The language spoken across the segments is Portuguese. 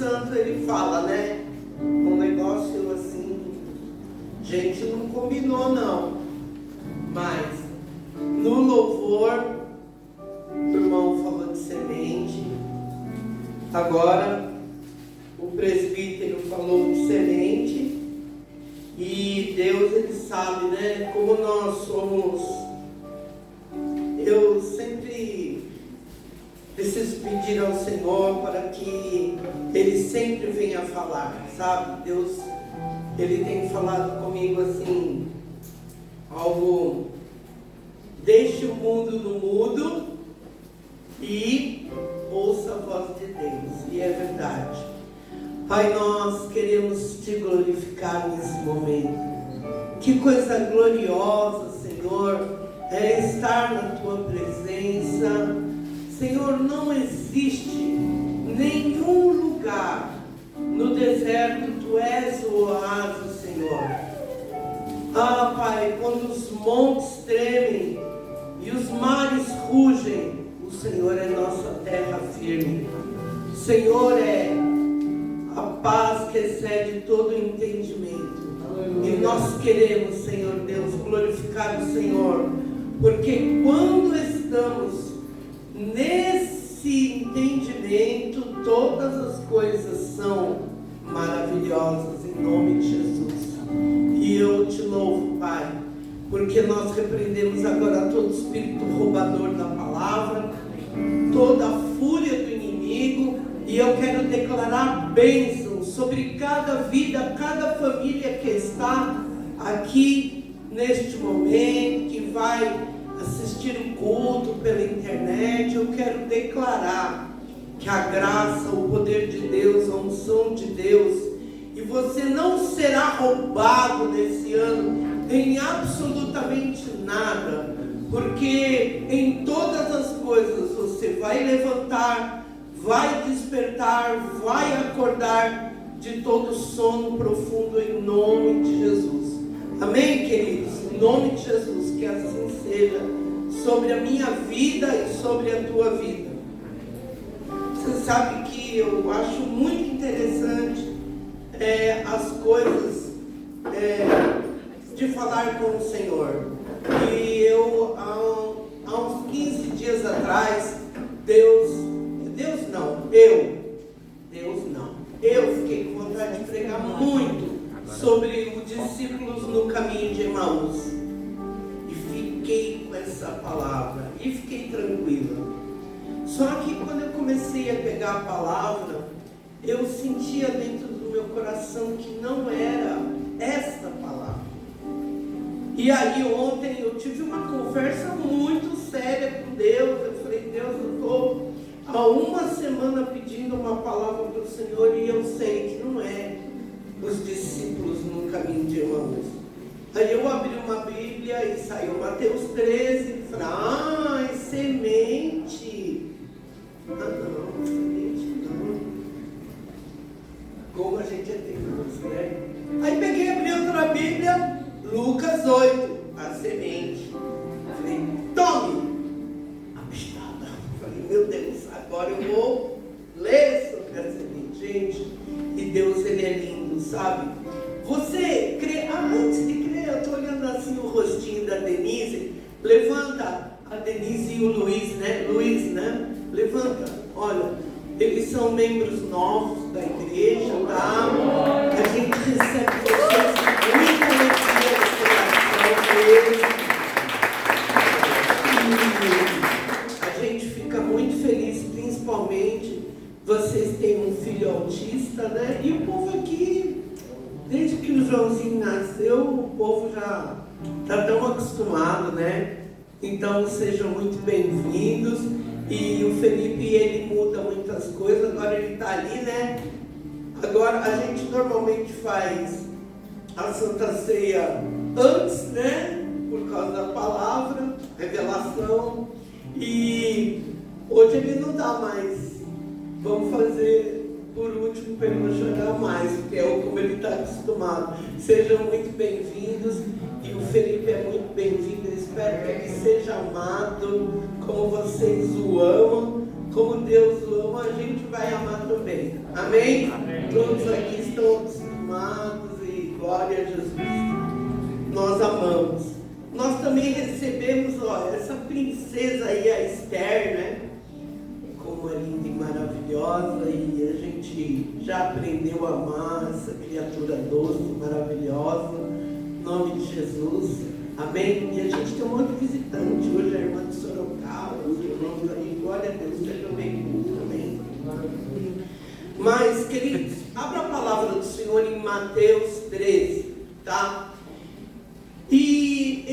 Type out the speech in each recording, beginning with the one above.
Santo, ele fala, né? Um negócio assim, gente, não combinou não, mas no louvor, o irmão falou de semente, agora o presbítero falou de semente, e Deus, ele sabe, né, como nós somos. Eu sempre preciso pedir ao Senhor para que Ele sempre venha falar, sabe? Deus, Ele tem falado comigo assim, algo, deixe o mundo no mudo e ouça a voz de Deus, e é verdade. Pai, nós queremos Te glorificar nesse momento. Que coisa gloriosa, Senhor, é estar na Tua presença. Senhor, não existe nenhum lugar no deserto, Tu és o oásis, Senhor. Ah, Pai, quando os montes tremem e os mares rugem, o Senhor é nossa terra firme. O Senhor é a paz que excede todo entendimento. E nós queremos, Senhor Deus, glorificar o Senhor, porque quando estamos nesse entendimento, todas as coisas são maravilhosas, em nome de Jesus. E eu Te louvo, Pai, porque nós repreendemos agora todo espírito roubador da palavra, toda a fúria do inimigo, e eu quero declarar bênção sobre cada vida, cada família que está aqui neste momento, que vai assistir o culto pela internet. Eu quero declarar que a graça, o poder de Deus, a unção de Deus, e você não será roubado nesse ano em absolutamente nada, porque em todas as coisas você vai levantar, vai despertar, vai acordar de todo sono profundo em nome de Jesus. Amém, queridos? Em nome de Jesus, que assim seja sobre a minha vida e sobre a tua vida. Você sabe que eu acho muito interessante as coisas de falar com o Senhor. E eu, há uns 15 dias atrás, eu fiquei com vontade de pregar muito sobre os discípulos no caminho de Emaús. E fiquei com essa palavra, e fiquei tranquila. Só que quando eu comecei a pegar a palavra, eu sentia dentro do meu coração que não era esta palavra. E aí ontem eu tive uma conversa muito séria com Deus. Eu falei, Deus, eu estou há uma semana pedindo uma palavra para o Senhor, e eu sei que não é os discípulos no caminho de Emaús. Aí eu abri uma Bíblia e saiu Mateus 13 e falei, é semente. Não, semente não. Como a gente é teimoso, né? Aí peguei e abri outra Bíblia, Lucas 8, a semente. Falei, tome! Abestada. Falei, meu Deus, agora eu vou ler sobre a semente. Gente, e Deus, Ele é lindo, sabe? Você crê, antes de crer, eu estou olhando assim o rostinho da Denise. Levanta a Denise e o Luiz, né? Levanta, olha, eles são membros novos da igreja, tá? A gente recebe vocês com muita alegria no coração deles. E a gente fica muito feliz, principalmente vocês têm um filho autista, né? E o povo aqui, desde que o Joãozinho nasceu, o povo já está tão acostumado, né? Então sejam muito bem-vindos. E o Felipe, ele muda muitas coisas, agora ele está ali, né? Agora a gente normalmente faz a Santa Ceia antes, né? Por causa da palavra, revelação. E hoje ele não dá mais. Vamos fazer por último para ele não chorar mais, porque é como ele está acostumado. Sejam muito bem-vindos. E o Felipe é muito bem-vindo. Eu espero que ele seja amado como vocês o amam, como Deus o ama, a gente vai amar também. Amém? Amém? Todos aqui estão acostumados e glória a Jesus. Nós amamos. Nós também recebemos, essa princesa aí, a Esther, né? Como é linda e maravilhosa, e a gente já aprendeu a amar essa criatura doce, maravilhosa, em nome de Jesus, amém? E a gente tem um outro visitante, hoje a irmã de Sorocaba, os irmãos aí, glória a Deus, sejam bem-vindos, amém? Mas, queridos, abra a palavra do Senhor em Mateus 13, tá? E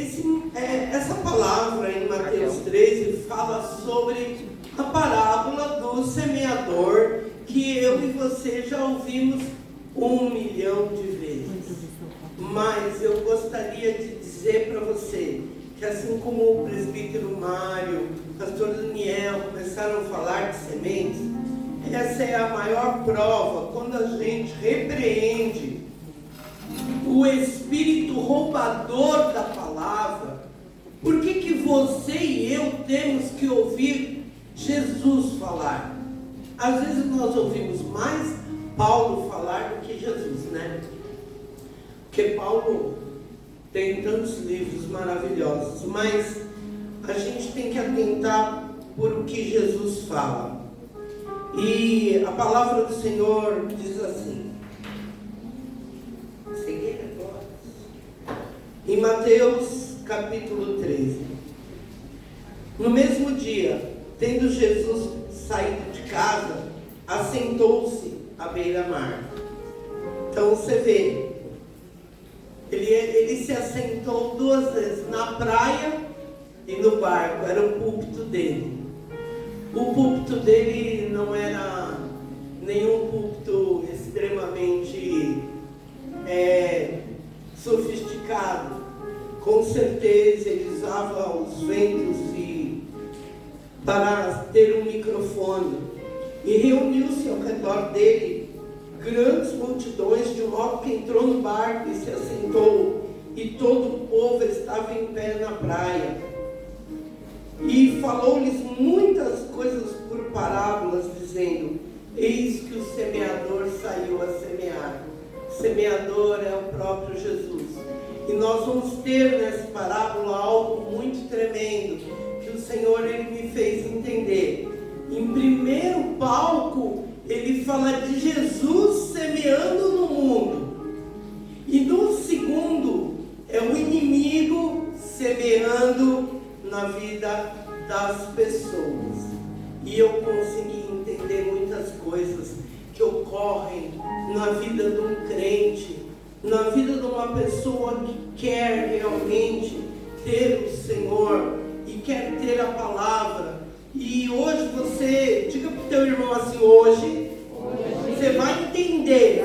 essa palavra em Mateus 13 fala sobre a parábola do semeador, que eu e você já ouvimos 1 milhão de vezes. Mas eu gostaria de dizer para você que, assim como o presbítero Mário, o pastor Daniel começaram a falar de sementes, essa é a maior prova quando a gente repreende o espírito roubador da palavra. Por que você e eu temos que ouvir Jesus falar? Às vezes nós ouvimos mais Paulo falar do que Jesus, né? Porque Paulo tem tantos livros maravilhosos, mas a gente tem que atentar por o que Jesus fala. E a palavra do Senhor diz assim, em Mateus capítulo 13: no mesmo dia, tendo Jesus saído de casa, assentou-se à beira-mar. Então você vê, ele se assentou 2 vezes, na praia e no barco, era o púlpito dele. O púlpito dele não era nenhum púlpito extremamente sofisticado. Com certeza ele usava os ventos para ter um microfone. E reuniu-se ao redor dele grandes multidões, de modo que entrou no barco e se assentou, e todo o povo estava em pé na praia. E falou-lhes muitas coisas por parábolas, dizendo: eis que o semeador saiu a semear. O semeador é o próprio Jesus. E nós vamos ter nessa parábola algo muito tremendo, que o Senhor ele me fez entender. Em primeiro palco, ele fala de Jesus semeando no mundo. E no segundo, é o inimigo semeando na vida das pessoas. E eu consegui entender muitas coisas que ocorrem na vida de um crente, na vida de uma pessoa que quer realmente ter o Senhor e quer ter a palavra. E hoje você, diga para o teu irmão assim, hoje você vai entender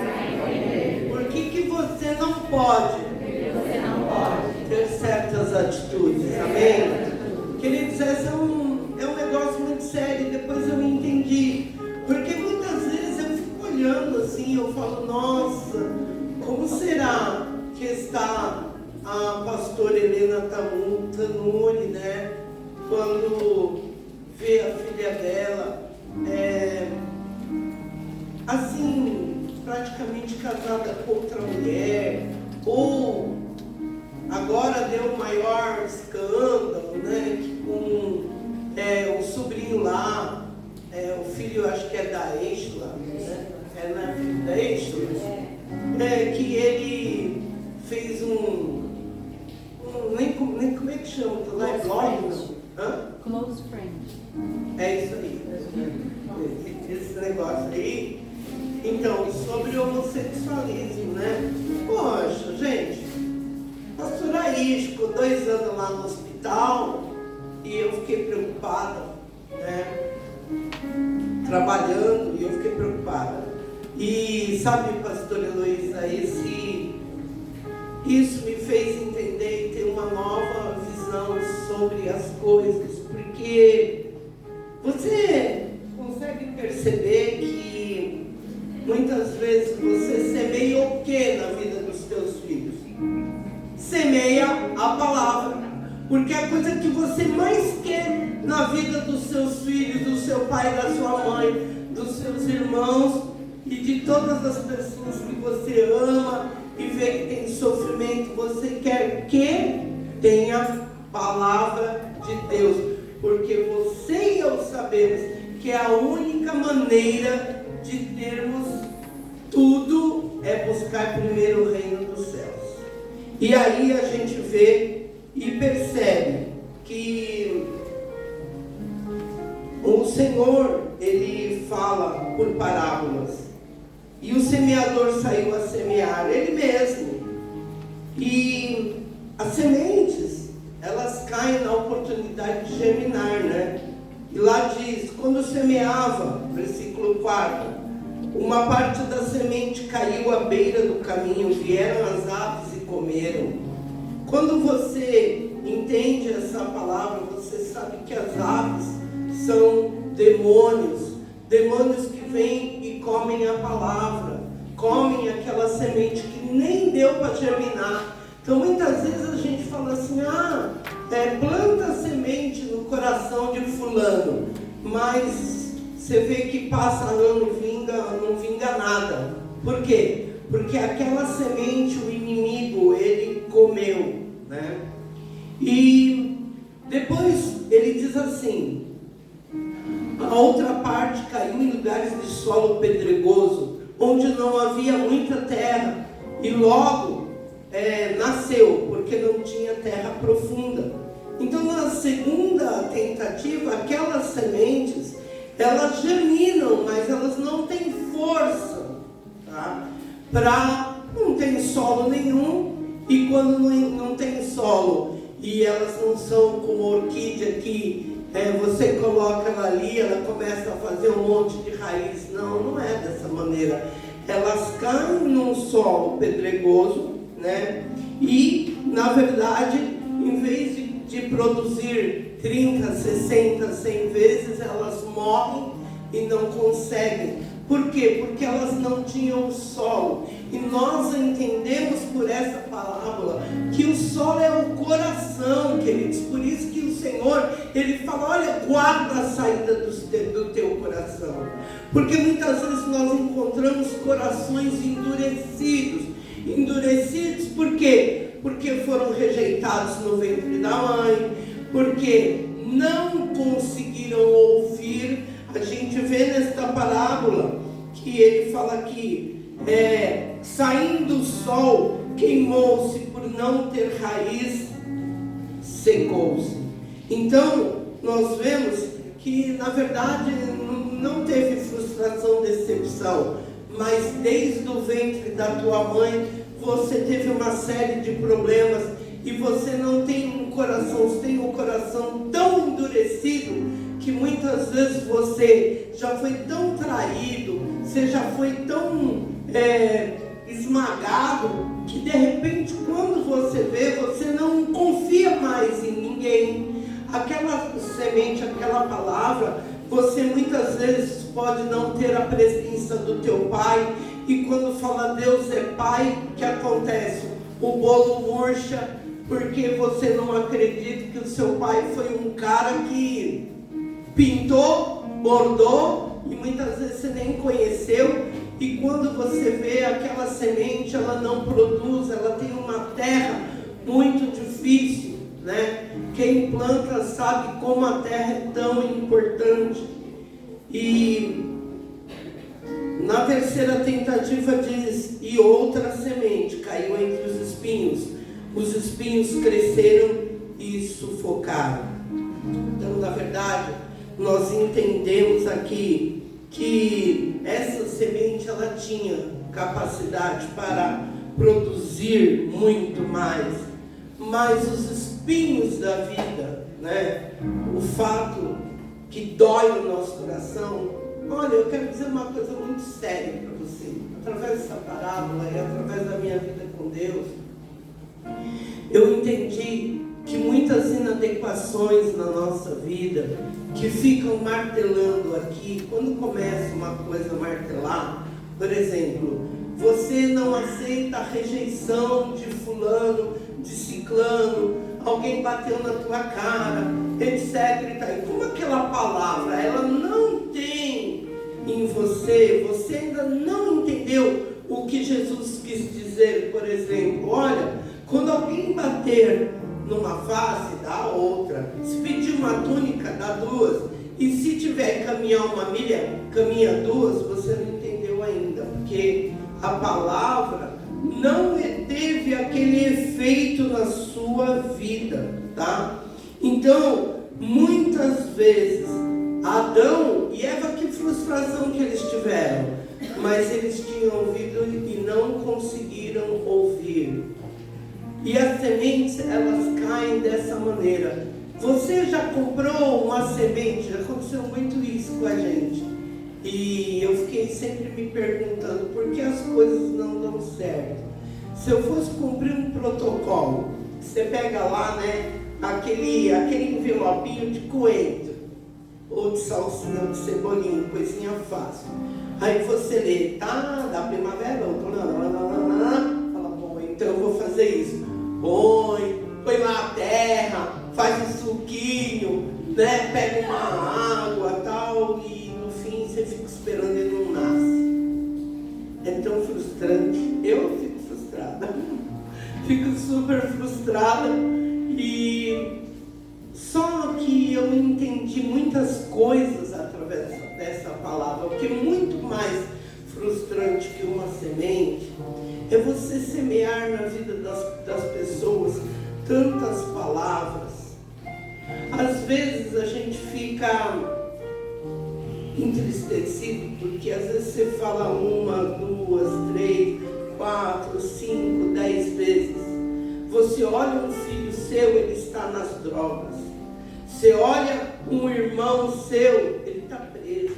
por que você não pode ter certas atitudes, amém? Queridos, esse é um negócio muito sério. Depois eu entendi, porque muitas vezes eu fico olhando assim, eu falo, nossa, como será que está a pastora Helena Tanuri, né? Quando vê a filha dela, assim, praticamente casada com outra mulher, ou agora deu o maior escândalo, né? Com o sobrinho lá, o filho, acho que é da Eixla, né? Não é filho da Eixla? Que ele fez nem como é que chama? Lá é blog? Close friend. É isso aí. Esse negócio aí. Então, sobre o homossexualismo, né? Poxa, gente, pastor Aís ficou 2 anos lá no hospital e eu fiquei preocupada, né? Trabalhando, e eu fiquei preocupada. E sabe, pastor Heloísa, isso me fez entender e ter uma nova visão sobre as coisas, porque você consegue perceber que muitas vezes você semeia o que na vida dos teus filhos? Semeia a palavra, porque a coisa que você mais quer na vida dos seus filhos, do seu pai, da sua mãe, dos seus irmãos, e de todas as pessoas que você ama e vê que tem sofrimento, você quer que tenha palavra de Deus, porque você e eu sabemos que a única maneira de termos tudo é buscar primeiro o reino dos céus. E aí a gente vê e percebe que o Senhor, Ele fala por parábolas. E o semeador saiu a semear, ele mesmo. E as sementes, elas caem na oportunidade de germinar, né? E lá diz, quando semeava, versículo 4, uma parte da semente caiu à beira do caminho, vieram as aves e comeram. Quando você entende essa palavra, você sabe que as aves são demônios que vêm e comem a palavra, comem aquela semente que nem deu para germinar. Então muitas vezes a gente fala assim, planta a semente no coração de fulano, mas você vê que passa ano, não vinga nada. Por quê? Porque aquela semente o inimigo, ele comeu, né? E depois ele diz assim, a outra parte caiu em lugares de solo pedregoso, onde não havia muita terra, e logo nasceu, porque não tinha terra profunda. Então na segunda tentativa, aquelas sementes, elas germinam, mas elas não têm força, tá? Não tem solo nenhum, e quando não tem solo, e elas não são como a orquídea que você coloca ela ali, ela começa a fazer um monte de raiz. Não é dessa maneira. Elas caem num solo pedregoso, né? E, na verdade, em vez de produzir 30, 60, 100 vezes, elas morrem e não conseguem. Por quê? Porque elas não tinham solo. E nós entendemos por essa parábola que o solo é o coração, queridos. Por isso que o Senhor, Ele fala, olha, guarda a saída do teu coração. Porque muitas vezes nós encontramos corações endurecidos. Endurecidos por quê? Porque foram rejeitados no ventre da mãe, porque não conseguiram ouvir. A gente vê nesta parábola que ele fala que saindo o sol, queimou-se por não ter raiz, secou-se. Então nós vemos que na verdade não teve frustração, decepção, mas desde o ventre da tua mãe você teve uma série de problemas e você não tem um coração, você tem um coração tão endurecido que muitas vezes você já foi tão traído, você já foi tão esmagado, que de repente quando você vê, você não confia mais em ninguém. Aquela semente, aquela palavra, você muitas vezes pode não ter a presença do teu pai, e quando fala Deus é pai, o que acontece? O bolo murcha, porque você não acredita que o seu pai foi um cara que pintou, bordou, e muitas vezes você nem conheceu, e quando você vê aquela semente, ela não produz, ela tem uma terra muito difícil, né? Quem planta sabe como a terra é tão importante. E na terceira tentativa diz, e outra semente caiu entre os espinhos cresceram e sufocaram. Então, na verdade, nós entendemos aqui que essa semente, ela tinha capacidade para produzir muito mais, mas os espinhos da vida, né? O fato que dói no nosso coração. Olha, eu quero dizer uma coisa muito séria para você, através dessa parábola e através da minha vida com Deus, eu entendi que muitas inadequações na nossa vida, que ficam martelando aqui, quando começa uma coisa a martelar, por exemplo, você não aceita a rejeição de fulano, de ciclano, alguém bateu na tua cara, etc. E como aquela palavra, ela não tem em você, você ainda não entendeu o que Jesus quis dizer. Por exemplo, olha, quando alguém bater numa face, dá outra. Se pedir uma túnica, dá duas. E se tiver que caminhar uma milha, caminha duas. Você não entendeu ainda, porque a palavra não teve aquele efeito na sua vida, tá? Então, muitas vezes, Adão e Eva, que frustração que eles tiveram, mas eles tinham ouvido e não conseguiram ouvir. E as sementes, elas caem dessa maneira. Você já comprou uma semente? Já aconteceu muito isso com a gente. E eu fiquei sempre me perguntando por que as coisas não dão certo. Se eu fosse cumprir um protocolo, você pega lá, né, aquele envelopinho de coentro, ou de salsinha, ou de cebolinha, coisinha fácil. Aí você lê, tá, da primavera, fala, bom, então eu vou fazer isso. Põe lá a terra, faz um suquinho, né, pega uma água tal, e no fim você fica esperando e não nasce. É tão frustrante. Eu fico frustrada. Fico super frustrada. E só que eu entendi muitas coisas através dessa palavra. O que é muito mais frustrante que uma semente é você semear na vida das pessoas tantas palavras. Às vezes a gente fica entristecido porque às vezes você fala 1, 2, 3, 4, 5, 10 vezes. Você olha um filho seu, ele está nas drogas. Você olha um irmão seu, ele está preso.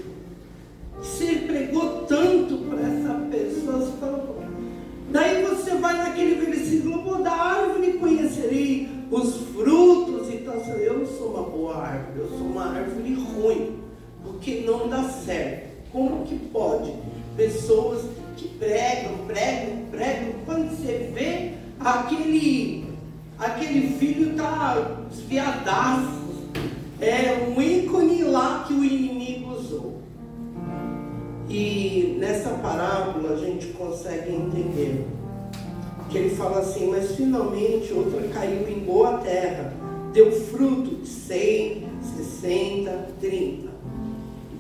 Você pregou tanto para essa pessoa, você fala, daí você vai naquele versículo, da árvore conhecerei os frutos. Então, eu não sou uma boa árvore, eu sou uma árvore ruim, porque não dá certo. Como que pode? Pessoas que pregam, quando você vê, aquele filho está desviadaço. É um ícone lá que o inimigo usou. E nessa parábola a gente consegue entender que ele fala assim, mas finalmente outra caiu em boa terra, deu fruto de 100, 60, 30.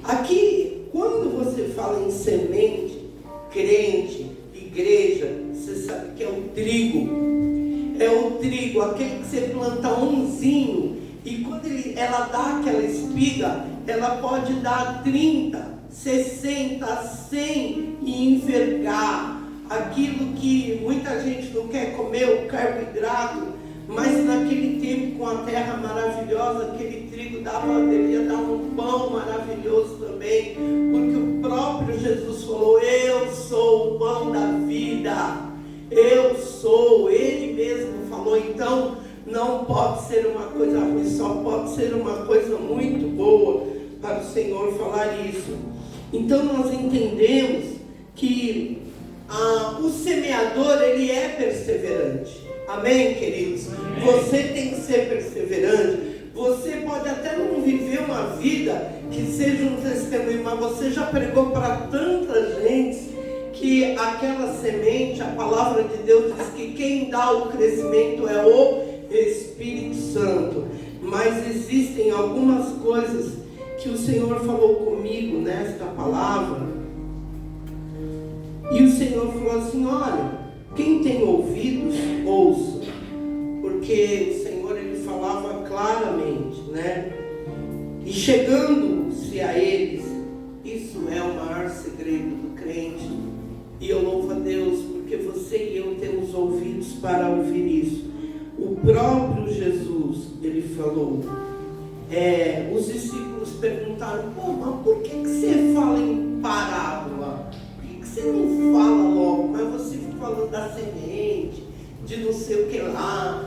Aqui, quando você fala em semente, crente, igreja, você sabe que é o trigo. É o trigo, aquele que você planta umzinho, e quando ela dá aquela espiga, ela pode dar 30, 60, 100 e envergar. Aquilo que muita gente não quer comer, o carboidrato, mas naquele tempo, com a terra maravilhosa, aquele trigo deveria dar um pão maravilhoso também, porque o próprio Jesus falou, eu sou o pão da vida, eu sou, ele mesmo falou. Então não pode ser uma coisa ruim, só pode ser uma coisa muito boa para o Senhor falar isso. Então nós entendemos que o semeador, ele é perseverante. Amém, queridos? Amém. Você tem que ser perseverante. Você pode até não viver uma vida que seja um testemunho, mas você já pregou para tanta gente que aquela semente, a palavra de Deus diz que quem dá o crescimento é o Espírito Santo. Mas existem algumas coisas que o Senhor falou comigo nesta palavra. E o Senhor falou assim, olha, quem tem ouvidos, ouça. Porque o Senhor, ele falava claramente, né? E chegando-se a eles, isso é o maior segredo do crente. E eu louvo a Deus, porque você e eu temos ouvidos para ouvir isso. O próprio Jesus, ele falou, os discípulos perguntaram, mas por que você fala em parábola? Você não fala logo, mas você fica falando da semente, de não sei o que lá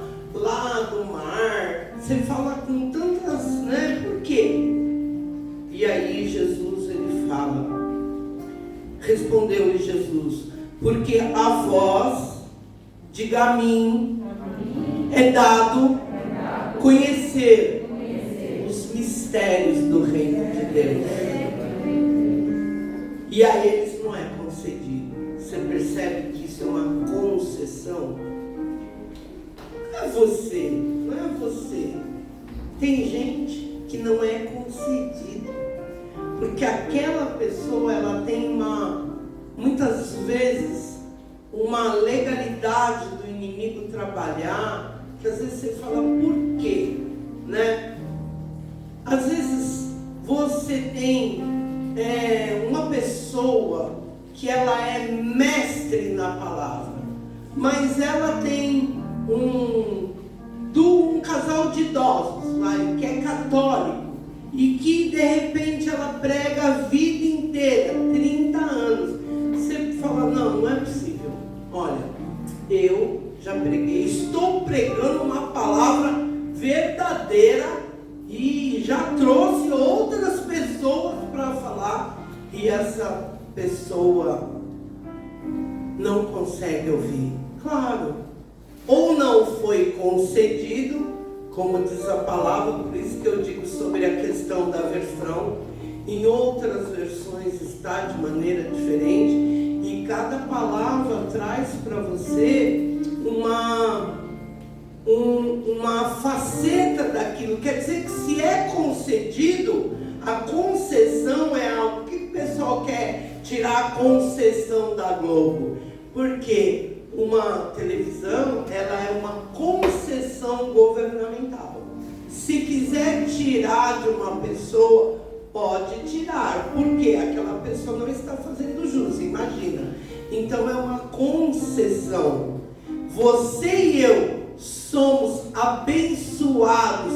do mar. Você fala com tantas, né? Por quê? E aí Jesus, ele fala, respondeu-lhe Jesus, porque a vós, diga a mim, é dado conhecer os mistérios do reino de Deus. e a eles não é concedido. Você percebe que isso é uma concessão? Não é você, não é você. Tem gente que não é concedido, porque aquela pessoa, ela tem muitas vezes, uma legalidade do inimigo trabalhar, que às vezes você fala, por quê? Né? Às vezes você tem uma pessoa que ela é mestre na palavra, mas ela tem um casal de idosos, que é católico, e que de repente ela prega a vida inteira, 30 anos. Você fala, não é possível. Olha, eu já preguei, estou pregando uma palavra verdadeira e já trouxe outras pessoas para falar, e essa pessoa não consegue ouvir. Claro, ou não foi concedido, como diz a palavra, por isso que eu digo sobre a questão da versão. Em outras versões está de maneira diferente, e cada palavra traz para você uma faceta daquilo. Quer dizer que se é concedido, a concessão é algo que o pessoal quer tirar a concessão da Globo, porque uma televisão, ela é uma concessão governamental. Se quiser tirar de uma pessoa, pode tirar, porque aquela pessoa não está fazendo jus, imagina. Então é uma concessão. Você e eu somos abençoados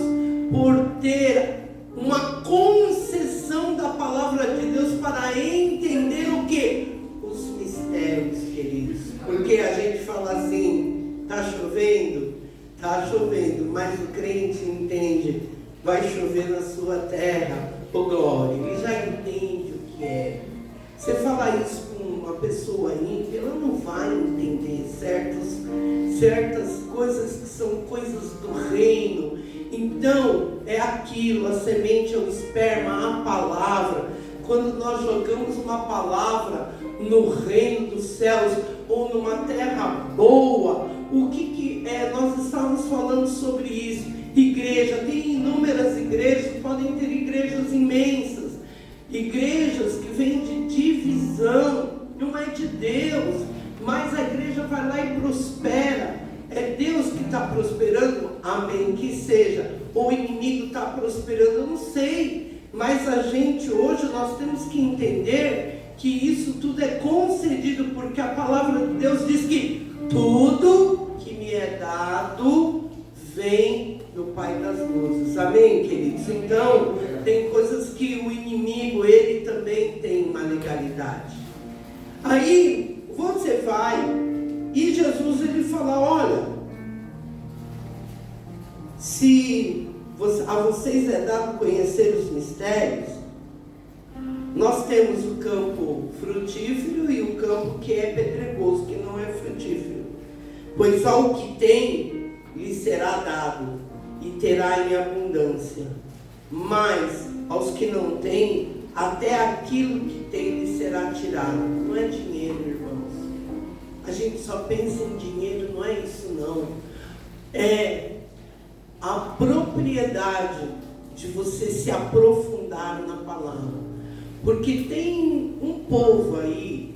por ter uma concessão da palavra de Deus para entender o quê? Os mistérios, queridos. Porque a gente fala assim, está chovendo? Está chovendo, mas o crente entende, vai chover na sua terra, ô glória, ele já entende o que é. Você falar isso com uma pessoa ímpia, ela não vai entender certas coisas que são coisas do reino. Então, é aquilo, a semente é o esperma, a palavra. Quando nós jogamos uma palavra no reino dos céus, ou numa terra boa, o que é? Nós estávamos falando sobre isso. Igreja, tem inúmeras igrejas, podem ter igrejas imensas, igrejas que vêm de divisão, não é de Deus, mas a igreja vai lá e prospera. É Deus que está prosperando? Amém, que seja. Ou o inimigo está prosperando? Eu não sei. Mas a gente hoje, nós temos que entender que isso tudo é concedido, porque a palavra de Deus diz que tudo que me é dado vem do Pai das luzes. Amém, queridos? Então, tem coisas que o inimigo, ele também tem uma legalidade. Aí, você vai... E Jesus, ele fala, olha, se a vocês é dado conhecer os mistérios, nós temos o campo frutífero e o campo que é pedregoso, que não é frutífero. Pois ao que tem, lhe será dado, e terá em abundância. Mas aos que não têm, até aquilo que tem lhe será tirado. Não é dinheiro, irmãos. A gente só pensa em dinheiro, não é isso não. É a propriedade de você se aprofundar na palavra. Porque tem um povo aí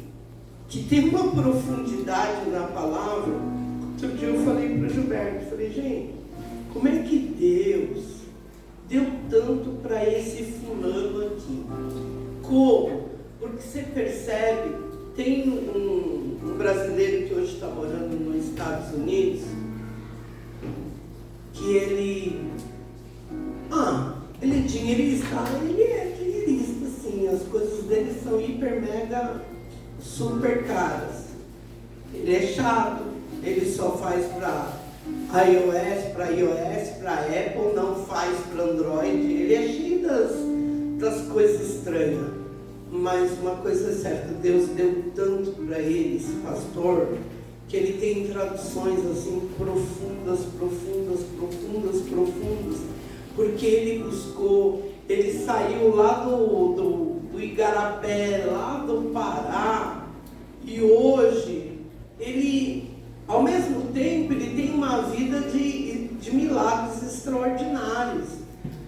que tem uma profundidade na palavra. Outro dia eu falei para o Gilberto, falei, gente, como é que Deus deu tanto para esse fulano aqui? Como? Porque você percebe, tem um brasileiro que hoje está morando nos Estados Unidos, que ele é dinheirista, ele é dinheirista, sim, as coisas dele são hiper, mega, super caras. Ele é chato, ele só faz para iOS, para Apple, não faz para Android, ele é cheio das coisas estranhas. Mas uma coisa é certa, Deus deu tanto para ele, esse pastor, que ele tem traduções assim profundas, porque ele buscou, ele saiu lá do do Igarapé, lá do Pará, e hoje ele, ao mesmo tempo, ele tem uma vida de milagres extraordinários.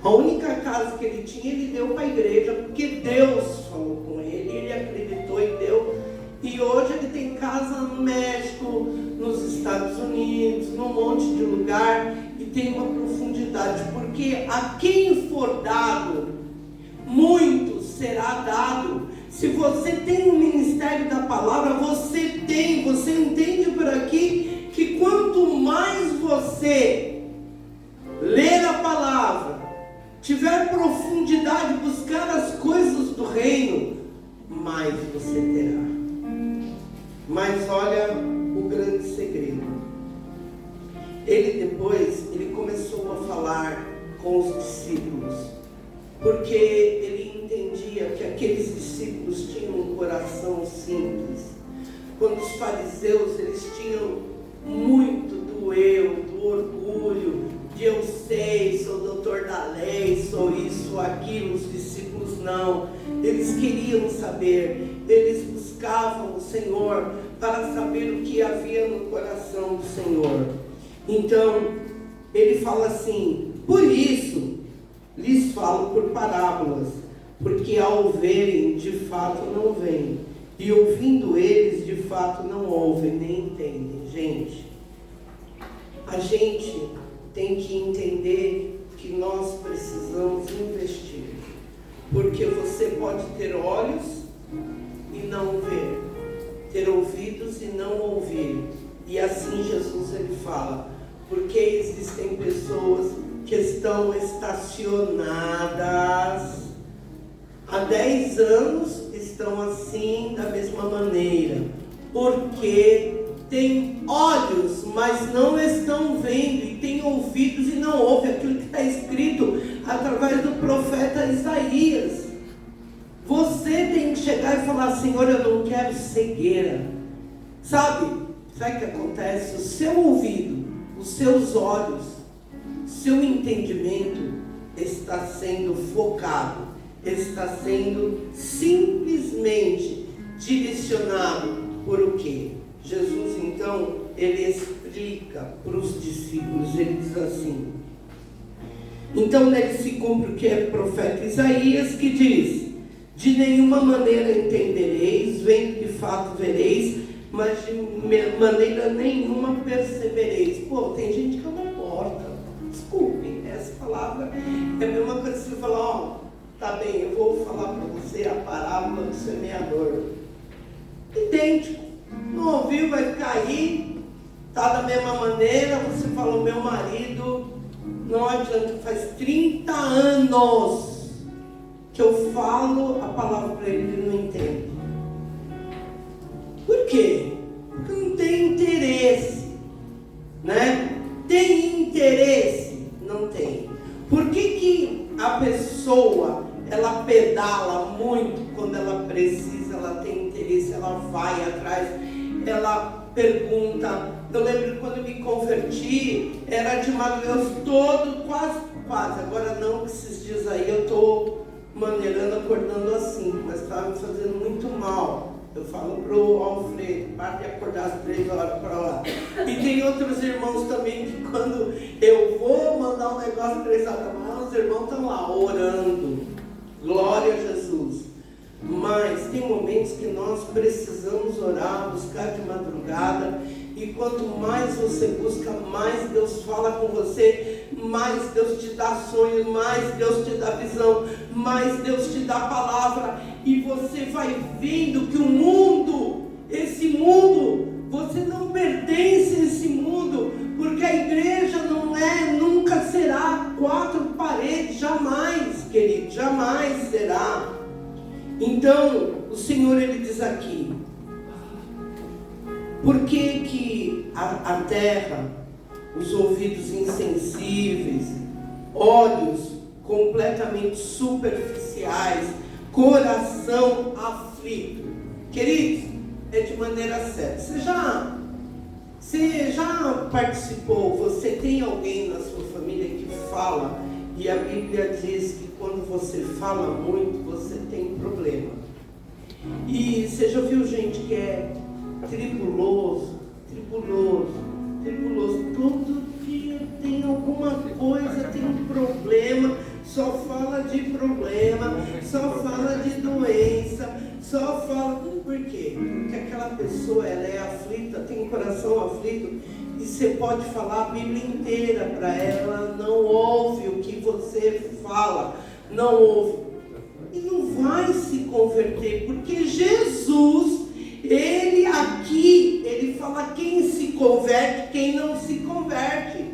A única casa que ele tinha, ele deu para a igreja, porque Deus falou com ele, ele acreditou e deu. E hoje ele tem casa no México, nos Estados Unidos, num monte de lugar, e tem uma profundidade, porque a quem for dado, muito será dado. Se você tem um ministério da palavra, você entende por aqui, que quanto mais você ler a palavra, tiver profundidade, buscar as coisas do reino, mais você terá. Mas olha o grande segredo. Ele começou a falar com os discípulos, porque ele entendia que aqueles discípulos tinham um coração simples. Quando os fariseus, eles tinham muito do eu, do orgulho, de eu sei, sou doutor da lei, sou isso, sou aquilo. Os discípulos não, eles queriam saber, eles buscavam o Senhor para saber o que havia no coração do Senhor. Então, ele fala assim: por isso lhes falo por parábolas, porque ao verem, de fato não veem, e ouvindo eles, de fato não ouvem, nem entendem. Gente, a gente tem que entender que nós precisamos investir, porque você pode ter olhos e não ver, ter ouvidos e não ouvir. E assim Jesus ele fala, porque existem pessoas que estão estacionadas há 10 anos, estão assim da mesma maneira, porque tem olhos, mas não estão vendo, e tem ouvidos e não ouvem aquilo que está escrito através do profeta Isaías. Você tem que chegar e falar: Senhor, eu não quero cegueira. Sabe o que acontece? O seu ouvido, os seus olhos, seu entendimento está sendo focado, está sendo simplesmente direcionado por o quê? Jesus, então, ele explica para os discípulos, ele diz assim: então nele se cumpre o que é profeta Isaías, que diz: de nenhuma maneira entendereis, vendo de fato vereis, mas de maneira nenhuma percebereis. Pô, tem gente que é uma porta. Desculpem, essa palavra é a mesma coisa que você falar: ó, tá bem, eu vou falar para você a parábola do semeador. Idêntico. Não ouviu, vai ficar aí, tá da mesma maneira. Você falou: meu marido, não adianta, faz 30 anos que eu falo a palavra para ele, ele não entende. Por quê? Porque não tem interesse, né? Tem interesse? Não tem. Por que a pessoa, ela pedala muito quando ela precisa, ela tem interesse, ela vai atrás, ela pergunta? Eu lembro que quando eu me converti, era de madrugada, quase, agora não, esses dias aí eu estou maneirando, acordando assim, mas estava me fazendo muito mal. Eu falo pro Alfredo: para de acordar às 3 horas para lá. E tem outros irmãos também que quando eu vou mandar um negócio às 3 horas da manhã, os irmãos estão lá orando. Glória a Jesus. Mas tem momentos que nós precisamos orar, buscar de madrugada. E quanto mais você busca, mais Deus fala com você, mais Deus te dá sonhos, mais Deus te dá visão, mais Deus te dá palavra. E você vai vendo que o mundo, esse mundo, você não pertence a esse mundo, porque a igreja não é, nunca será 4 paredes, jamais, querido, jamais será. Então, o Senhor, ele diz aqui: por que a terra, os ouvidos insensíveis, olhos completamente superficiais, coração aflito? Queridos, é de maneira certa. Você já participou, você tem alguém na sua família que fala E a Bíblia diz que quando você fala muito, você tem problema. E você já viu gente que é tribuloso, todo dia tem alguma coisa, tem um problema, só fala de problema, só fala de doença, só fala... Por quê? Porque aquela pessoa, ela é aflita, tem um coração aflito, e você pode falar a Bíblia inteira para ela, ela não ouve o que você fala, não ouve. E não vai se converter, porque Jesus, ele aqui, ele fala quem se converte, quem não se converte.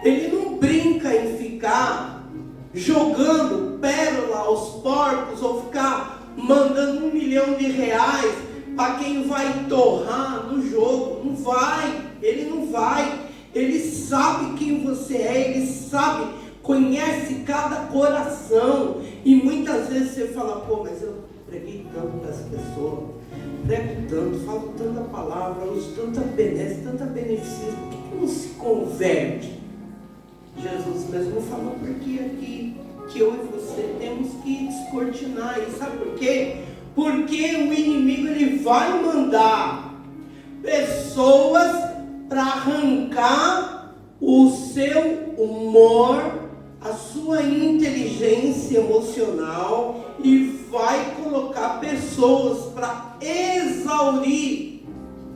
Ele não brinca em ficar jogando pérola aos porcos, ou ficar mandando R$1 milhão para quem vai torrar no jogo. Não vai, ele não vai. Ele sabe quem você é, ele sabe, conhece cada coração. E muitas vezes você fala, pô, mas eu preguei tanto para as pessoas, prego tanto, falo tanta palavra, uso tanta benesse, tanta beneficência, por que não se converte? Jesus mesmo falou, porque aqui, que eu e você temos que descortinar. E sabe por quê? Porque o inimigo, ele vai mandar pessoas para arrancar o seu humor, a sua inteligência emocional, e vai colocar pessoas para exaurir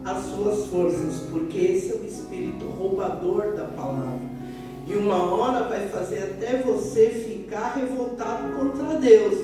as suas forças, porque esse é o espírito roubador da palavra. E uma hora vai fazer até você ficar revoltado contra Deus,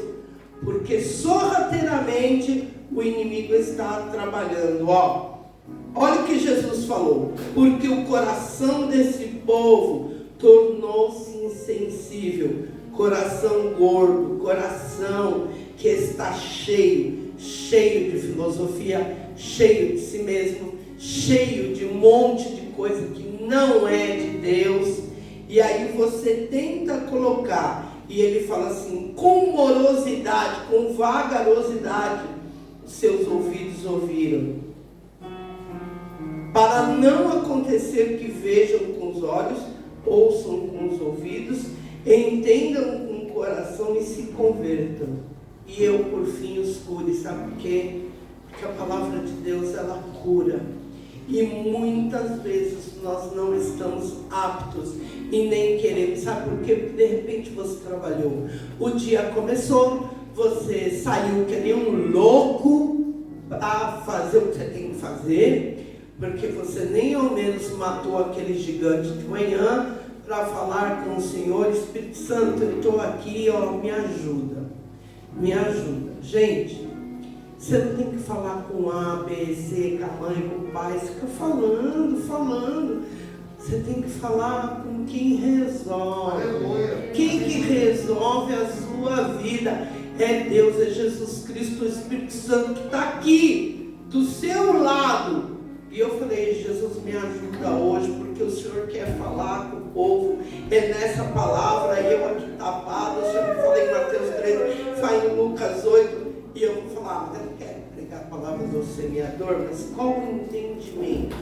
porque sorrateiramente o inimigo está trabalhando. Olha o que Jesus falou: porque o coração desse povo tornou-se insensível, coração gordo, coração que está cheio de filosofia, cheio de si mesmo, cheio de um monte de coisa que não é de Deus. E aí você tenta colocar, e ele fala assim, com morosidade, com vagarosidade, os seus ouvidos ouviram, para não acontecer que vejam com os olhos, ouçam com os ouvidos, entendam com o coração e se convertam, e eu por fim os cure. Sabe por quê? Porque a palavra de Deus, ela cura. E muitas vezes nós não estamos aptos e nem queremos. Sabe por quê? Porque de repente você trabalhou, o dia começou, você saiu que nem um louco para fazer o que você tem que fazer, porque você nem ao menos matou aquele gigante de manhã, para falar com o Senhor: Espírito Santo, eu estou aqui, me ajuda, me ajuda. Gente, você não tem que falar com A, B, C, com a mãe, com o pai, você fica falando. Você tem que falar com quem resolve. Quem que resolve a sua vida é Deus, é Jesus Cristo, o Espírito Santo, que está aqui do seu lado. E eu falei: Jesus, me ajuda hoje, porque o Senhor quer falar com o povo, é nessa palavra. E eu aqui tapado, o Senhor me falou em Mateus 3, vai em Lucas 8, e eu vou falar: eu não quero pregar a palavra do semeador, mas qual o entendimento?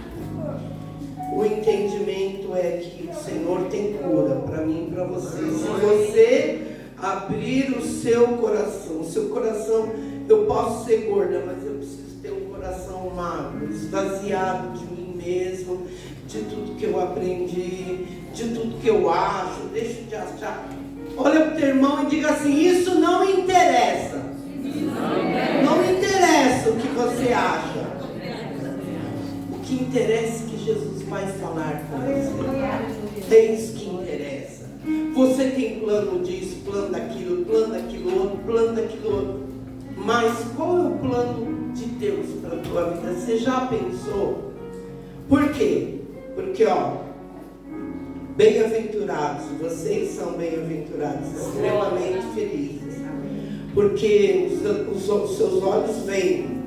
O entendimento é que o Senhor tem cura para mim e para você. Se você abrir o seu coração, eu posso ser gorda, mas eu preciso ter um coração magro, esvaziado de mim mesmo, de tudo que eu aprendi, de tudo que eu acho. Deixa de achar. Olha para o teu irmão e diga assim: isso não me interessa. Não me interessa o que você acha. O que interessa é que Jesus vai falar com você. É isso que interessa. Você tem plano disso, plano daquilo outro. Mas qual é o plano de Deus para a tua vida? Você já pensou? Por quê? Porque, bem-aventurados, vocês são bem-aventurados, extremamente felizes. Porque os seus olhos veem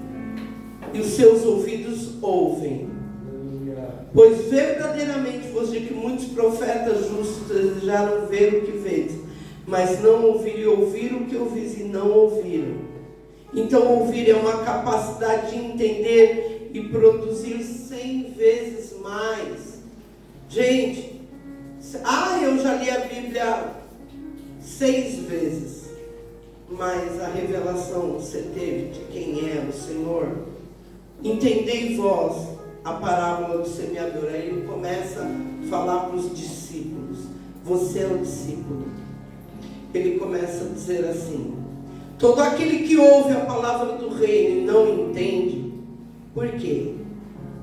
e os seus ouvidos ouvem. Pois verdadeiramente vos digo que muitos profetas justos desejaram ver o que vês, mas não ouviram, e ouviram o que ouvis e não ouviram. Então ouvir é uma capacidade de entender e produzir 100 vezes mais. Gente, eu já li a Bíblia 6 vezes, mas a revelação você teve de quem é o Senhor. Entendei vós a parábola do semeador. Aí ele começa a falar para os discípulos. Você é o discípulo. Ele começa a dizer assim: todo aquele que ouve a palavra do reino e não entende, por quê?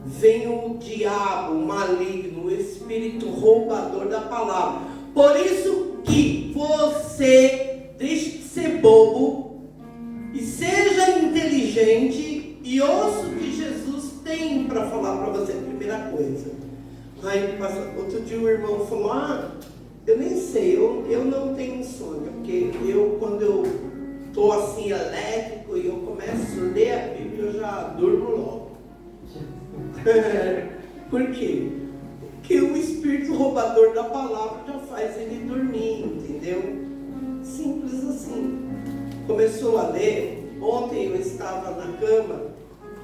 Vem o diabo, o maligno, o espírito roubador da palavra. Por isso que você deixe de ser bobo e seja inteligente e ouça o que Jesus tem para falar para você. Primeira coisa. Aí, outro dia o irmão falou: eu nem sei, eu não tenho insônia, porque quando eu estou assim elétrico e eu começo a ler a Bíblia, eu já durmo logo. Por quê? Porque o espírito roubador da palavra já faz ele dormir, entendeu? Simples assim. Começou a ler. Ontem eu estava na cama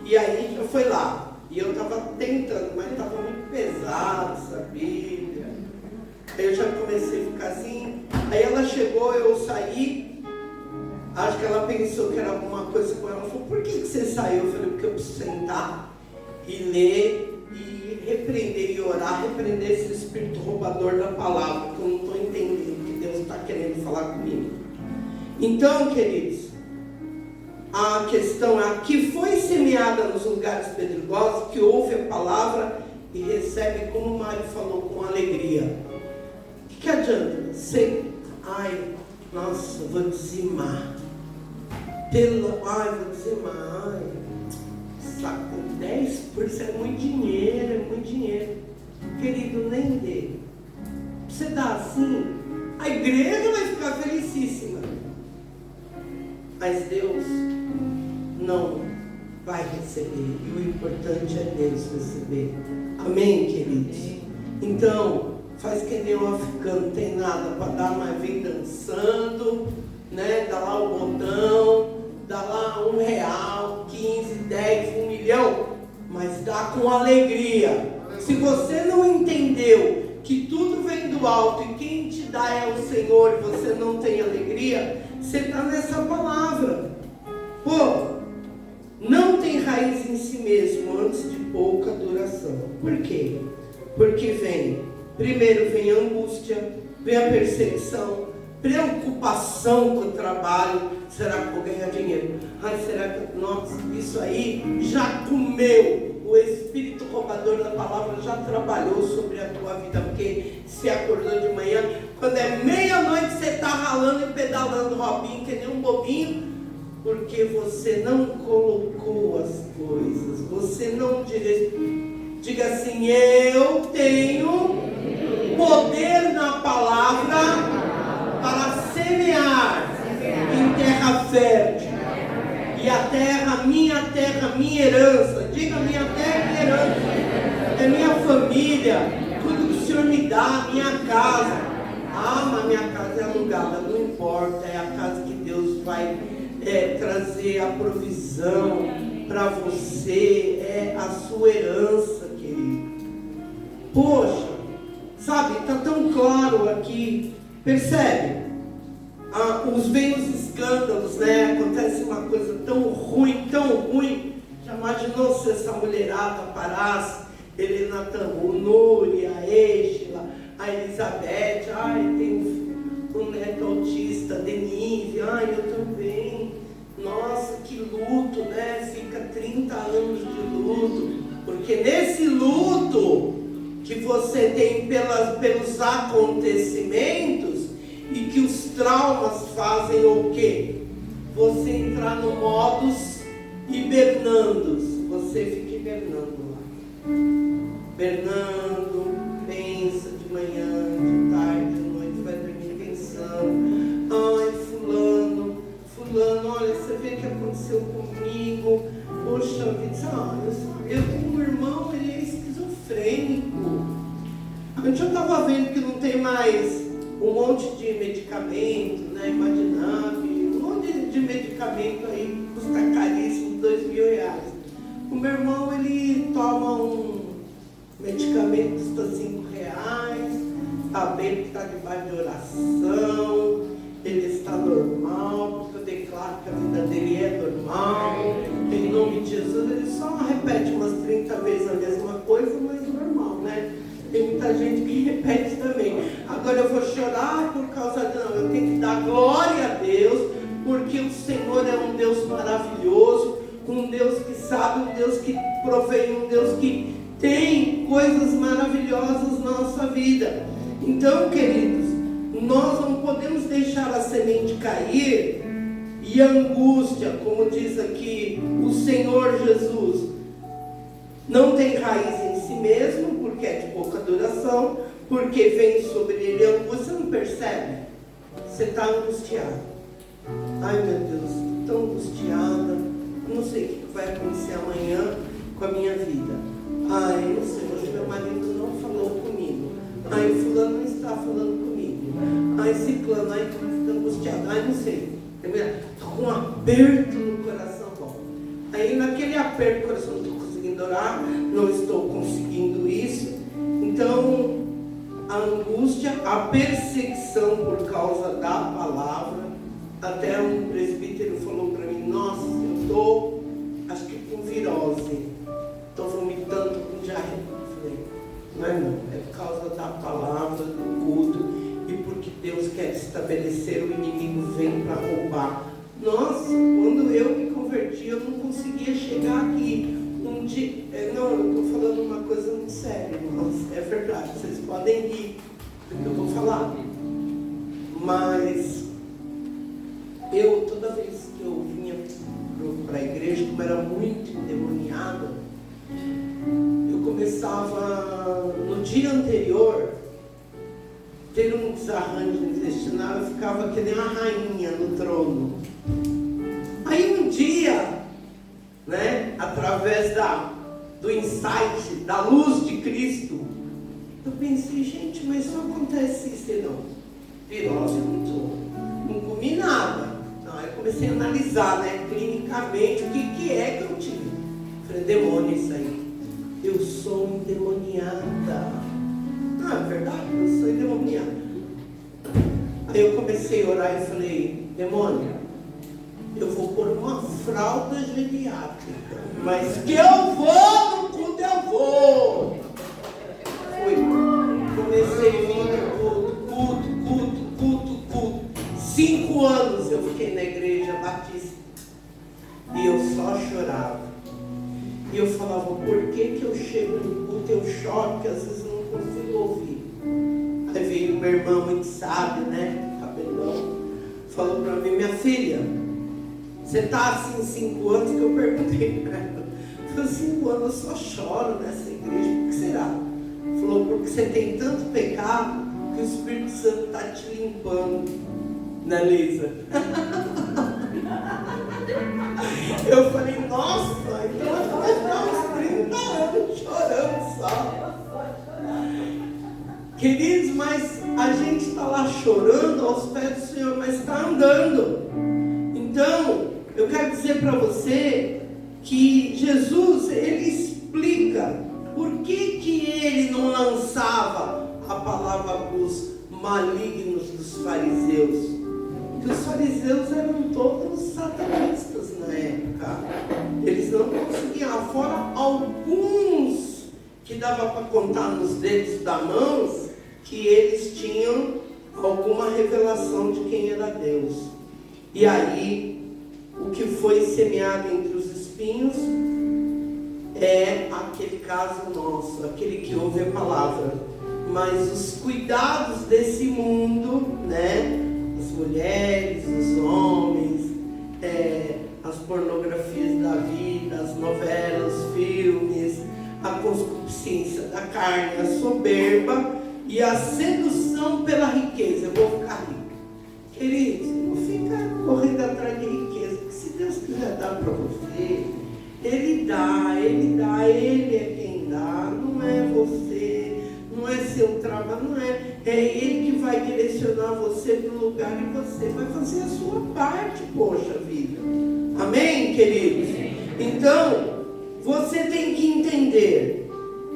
e aí eu fui lá e eu estava tentando, mas estava muito pesado essa Bíblia. Aí eu já comecei a ficar assim. Aí ela chegou, eu saí. Acho que ela pensou que era alguma coisa com ela. Ela falou: por que você saiu? Eu falei: porque eu preciso sentar e ler e repreender e orar, repreender esse espírito roubador da palavra, que eu não estou entendendo o que Deus está querendo falar comigo. Então, queridos, a questão é: que foi semeada nos lugares pedregosos, que ouve a palavra e recebe, como o Mário falou, com alegria. O que adianta? Nossa, vou dizimar. Vou dizimar. Saco, 10% é muito dinheiro. Querido, nem dê. Você dá assim, a igreja vai ficar felicíssima. Mas Deus não vai receber. E o importante é Deus receber. Amém, queridos? Então, faz que nem o africano, não tem nada para dar, mas vem dançando, né? Dá lá o botão, dá lá R$1, 15, 10, 1 milhão, mas dá com alegria. Se você não entendeu que tudo vem do alto e quem te dá é o Senhor, e você não tem alegria, você está nessa palavra. Não tem raiz em si mesmo antes de pouca duração. Por quê? Porque primeiro vem a angústia, vem a perseguição, preocupação com o trabalho. Será que vou ganhar dinheiro? Será que... Nossa, isso aí já comeu. O espírito roubador da palavra já trabalhou sobre a tua vida. Porque você acordou de manhã, quando é meia-noite você está ralando e pedalando robinho, que nem um bobinho, porque você não colocou as coisas, você não diga assim: eu tenho poder na palavra para semear em terra fértil. E a terra, minha herança. Diga: minha terra, minha herança. É minha família. Tudo que o Senhor me dá, minha casa. Mas minha casa é alugada. Não importa, é a casa que Deus vai trazer a provisão para você. É a sua herança, querido. Poxa, sabe, está tão claro aqui. Percebe? Vem os escândalos, né? Acontece uma coisa tão ruim. Já imaginou se essa mulherada parasse? Helena Tambu, Núria, a Êxila, a Elizabeth, tem um neto autista, Denise, eu também. Nossa, que luto, né? Fica 30 anos de luto, porque nesse luto que você tem pelos acontecimentos, e que os traumas fazem o quê? Você entrar no modus hibernandos. Você fica hibernando lá. Hibernando, pensa de manhã, de tarde, de noite, vai dormir pensando: fulano, olha, você vê o que aconteceu comigo. Poxa vida, eu tenho um irmão, ele é esquizofrênico. A gente já estava vendo que não tem mais um monte de medicamento, né? Imaginab, um monte de medicamento aí, custa caríssimo, R$2.000. O meu irmão, ele toma um medicamento, custa R$5, está bem, porque está debaixo de oração, chorar por causa de não, eu tenho que dar glória a Deus, porque o Senhor é um Deus maravilhoso, um Deus que sabe, um Deus que provém, um Deus que tem coisas maravilhosas na nossa vida. Então, queridos, nós não podemos deixar a semente cair e a angústia, como diz aqui o Senhor Jesus, não tem raiz em si mesmo, porque é de pouca duração, porque vem sobre ele a angústia. Você não percebe? Você está angustiado. Ai meu Deus, estou tão angustiada, não sei o que vai acontecer amanhã com a minha vida. Ai, não sei, hoje meu marido não falou comigo. Ai, fulano não está falando comigo. Ai, ciclano, ai, estou angustiado. Ai, não sei. Estou com um aperto no coração. Bom, aí naquele aperto no coração, não estou conseguindo orar, não estou conseguindo isso. Então, a angústia, a perseguição por causa da palavra. Até um presbítero falou para mim: nossa, eu estou, acho que com virose, estou vomitando com diarreia. Eu falei: não, é por causa da palavra, do culto, e porque Deus quer estabelecer, o inimigo vem para roubar. Nossa, quando eu me converti, eu não conseguia chegar aqui. Um dia, não, eu estou falando uma coisa muito séria, irmãos, é verdade, vocês podem rir do que eu vou falar, mas eu, toda vez que eu vinha para a igreja, como era muito endemoniada, eu começava, no dia anterior, ter um desarranjo intestinal, eu ficava que nem uma rainha no trono. Aí um dia, né, através do insight, da luz de Cristo, eu pensei: gente, mas só acontece isso, não, virose não comi nada. Então, aí comecei a analisar, né, clinicamente, o que é que eu tive. Falei: demônio, isso aí, eu sou endemoniada. Ah, é verdade, eu sou endemoniada. Aí eu comecei a orar e falei: demônio, eu vou pôr uma fralda geriátrica, mas que eu vou no culto, eu vou. Fui, comecei a vir no culto. 5 anos eu fiquei na igreja batista e eu só chorava. E eu falava: por que eu chego no culto, eu choro, que às vezes eu não consigo ouvir. Aí veio uma irmã muito sábia, né, cabelão, falou para mim: minha filha, você está assim 5 anos? Que eu perguntei para ela. Falei: 5 anos eu só choro nessa igreja, por que será? Falou: porque você tem tanto pecado que o Espírito Santo está te limpando, né, Lisa? Eu falei: nossa, então eu vou ficar uns 30 anos chorando só. Queridos, mas a gente está lá chorando aos pés do Senhor, mas está andando. Então, eu quero dizer para você que Jesus, ele explica por que ele não lançava a palavra para os malignos dos fariseus. Porque os fariseus eram todos satanistas na época. Eles não conseguiam, fora alguns que dava para contar nos dedos da mão, que eles tinham alguma revelação de quem era Deus. E aí, o que foi semeado entre os espinhos é aquele caso nosso, aquele que ouve a palavra. Mas os cuidados desse mundo, né? As mulheres, os homens, as pornografias da vida, as novelas, os filmes, a concupiscência da carne, a soberba e a sedução pela riqueza. Eu vou ficar rico. Queridos, não fica correndo atrás de riqueza, porque se Deus quiser dar para você, Ele dá, Ele é quem dá, não é você, não é seu trabalho, não é Ele que vai direcionar você para o lugar e você vai fazer a sua parte, poxa vida. Amém, queridos? Então, você tem que entender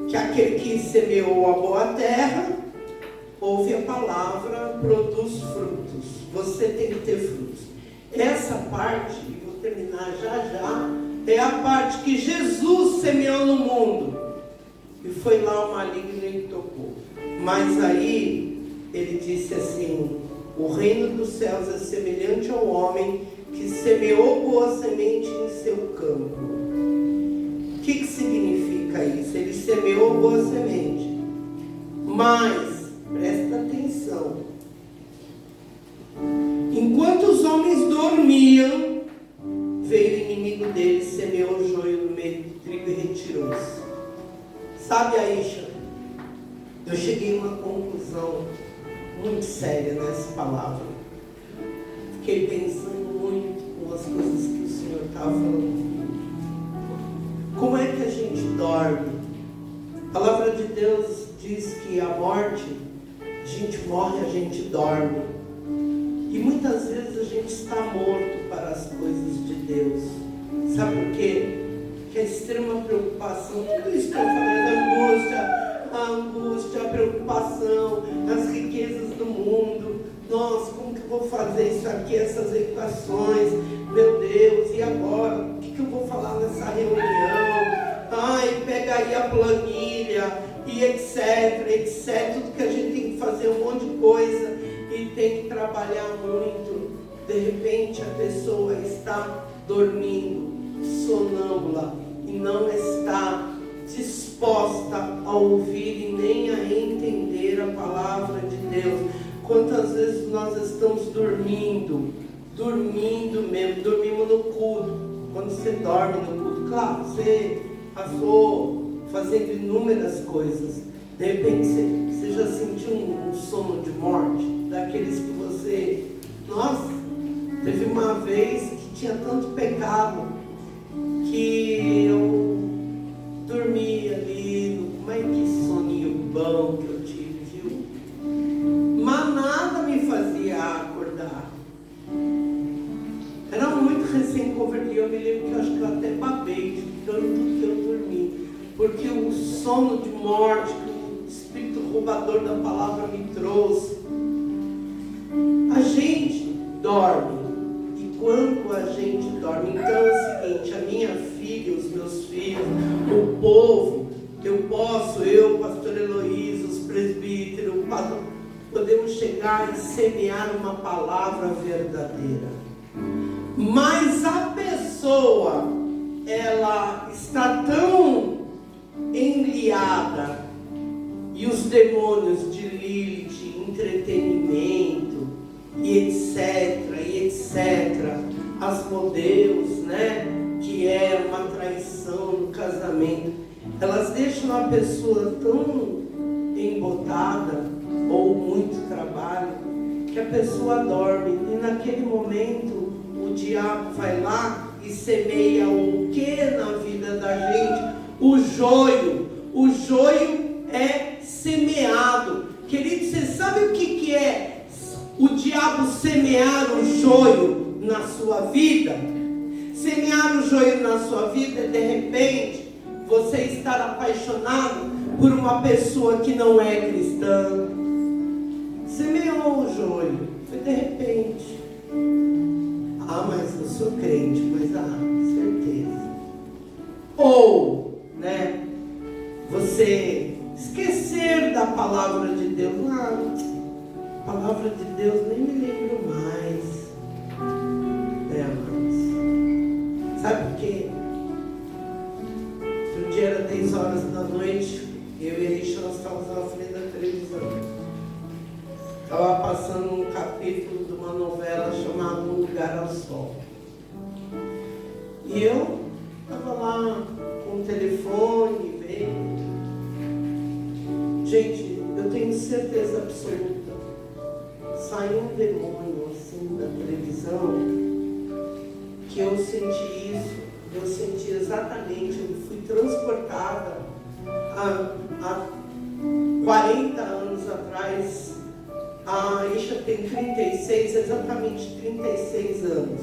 que aquele que semeou a boa terra, ouve a palavra, produz frutos. Você tem que ter frutos. Essa parte, e vou terminar já, é a parte que Jesus semeou no mundo. E foi lá o maligno e ele tocou. Mas aí, ele disse assim: o reino dos céus é semelhante ao homem que semeou boa semente em seu campo. O que significa isso? Ele semeou boa semente. Mas, presta atenção, enquanto os homens dormiam, veio o inimigo deles, semeou o joio no meio do trigo e retirou-se. Sabe, Aisha, eu cheguei a uma conclusão muito séria nessa palavra. Fiquei pensando muito com as coisas que o Senhor estava falando. Como é que a gente dorme? A palavra de Deus diz que a morte, a gente morre, a gente dorme. E muitas vezes a gente está morto para as coisas de Deus. Sabe por quê? Porque a extrema preocupação, tudo isso que eu falei, a angústia, a preocupação, as riquezas do mundo. Nossa, como que eu vou fazer isso aqui, essas equações? Meu Deus, e agora? O que eu vou falar nessa reunião? Ai, pega aí a planilha, e etc, etc. Tudo que a gente tem que fazer, um monte de coisa, e tem que trabalhar muito. De repente, a pessoa está dormindo, sonâmbula, e não está disposta a ouvir e nem a entender a palavra de Deus. Quantas vezes nós estamos dormindo mesmo, dormimos no culto. Quando você dorme no culto, claro, você passou fazendo inúmeras coisas. De repente você já sentiu um sono de morte, daqueles que você, nossa, teve uma vez que tinha tanto pecado que eu dormi ali, mas que soninho bom que eu tive, viu? Mas nada me fazia acordar. Era muito recém-convertido, eu me lembro que eu acho que eu até babei de tanto que eu dormi. Porque o sono de morte que o espírito roubador da palavra me trouxe. A gente dorme. E quando a gente dorme, então é o seguinte, a minha filha, os meus filhos, o povo, eu, pastor Heloísa, os presbíteros, o pastor, podemos chegar e semear uma palavra verdadeira. Mas a pessoa, ela está tão enliada, e os demônios de Lilith, entretenimento, e etc, Asmodeus, né, que é uma traição no casamento, elas deixam a pessoa tão embotada, ou muito trabalho, que a pessoa dorme, e naquele momento o diabo vai lá e semeia o que na vida da gente? O joio é semeado. Querido, você sabe o que é o diabo semear o joio na sua vida? Semear o joio na sua vida é, de repente, você estar apaixonado por uma pessoa que não é cristã. Semeou o joio, foi de repente. Ah, mas eu sou crente, mas certeza. Ou, né, você esquecer da palavra de Deus. A palavra de Deus nem me lembro mais. Amados. Sabe por quê? Um dia era 10 horas da noite, eu e a Risha, nós estávamos na frente da televisão. Estava passando um capítulo de uma novela chamada Um Lugar ao Sol. E eu estava lá com o telefone, vendo. Gente, eu tenho certeza absoluta. Saiu um demônio assim da televisão, que eu senti isso. Eu senti exatamente, eu fui transportada há 40 anos atrás. A Isha tem 36, exatamente 36 anos.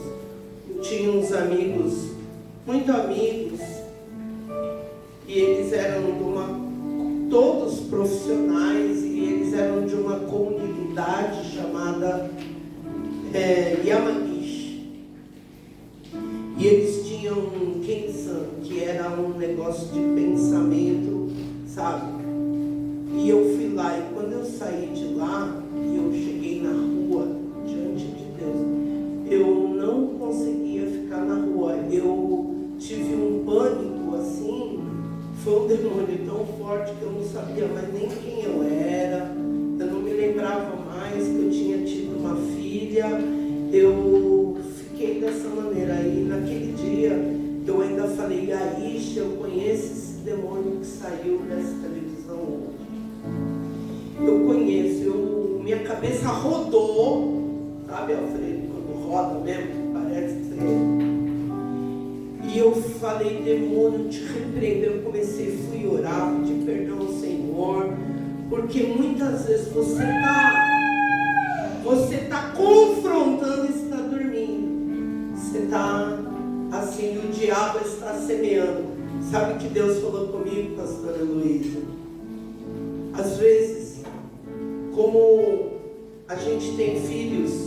Eu tinha uns amigos, muito amigos, e eles eram todos profissionais, e eles eram de uma comunidade chamada Yamagishi. E eles tinham um Kensan, que era um negócio de pensamento, sabe? E eu fui lá, e quando eu saí de lá, um demônio tão forte que eu não sabia mais nem quem eu era. Eu não me lembrava mais que eu tinha tido uma filha. Eu fiquei dessa maneira. Aí naquele dia eu ainda falei: Aisha, eu conheço esse demônio que saiu dessa televisão hoje. Eu conheço. Minha cabeça rodou. Sabe, Alfredo, quando roda mesmo, parece ser. E eu falei: demônio, te repreendo. Eu fui orar, pedir perdão ao Senhor, porque muitas vezes você está confrontando e está dormindo. Você está assim, o diabo está semeando. Sabe o que Deus falou comigo, pastora Luísa? Às vezes, como a gente tem filhos,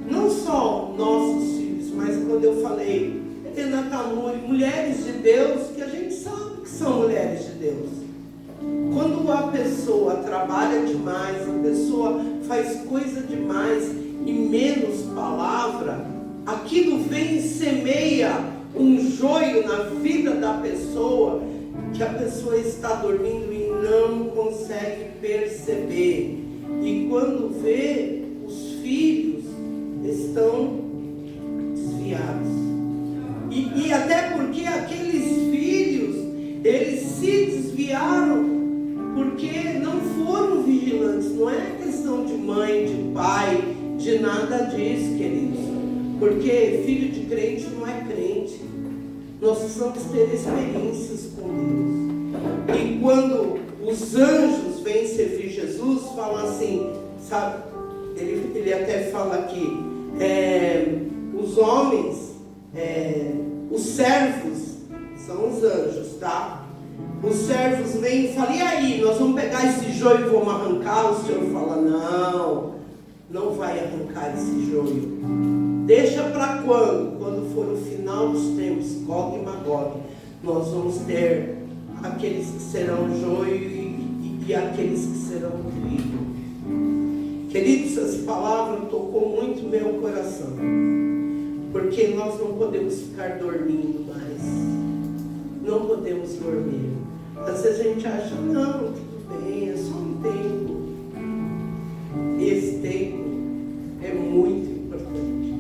não só nossos filhos, mas quando eu falei, Helena Tamuri, mulheres de Deus, que a gente sabe que são mulheres de Deus. Quando a pessoa trabalha demais, a pessoa faz coisa demais e menos palavra, aquilo vem e semeia um joio na vida da pessoa, que a pessoa está dormindo e não consegue perceber. E quando vê, os filhos estão desviados. E até porque aqueles filhos, eles se desviaram porque não foram vigilantes. Não é questão de mãe, de pai, de nada disso, queridos. Porque filho de crente não é crente. Nós precisamos ter experiências com Deus. E quando os anjos vêm servir Jesus, falam assim, sabe? Ele até fala aqui, os homens, os servos, são os anjos, tá? Os servos vêm e falam: e aí, nós vamos pegar esse joio e vamos arrancar? O Senhor fala: não vai arrancar esse joio. Deixa para quando? Quando for o final dos tempos, Gog e Magog, nós vamos ter aqueles que serão joio e aqueles que serão trigo. Queridos, essa palavra tocou muito meu coração, porque nós não podemos ficar dormindo mais. Não podemos dormir. Às vezes a gente acha: não, tudo bem, é só um tempo. Esse tempo é muito importante.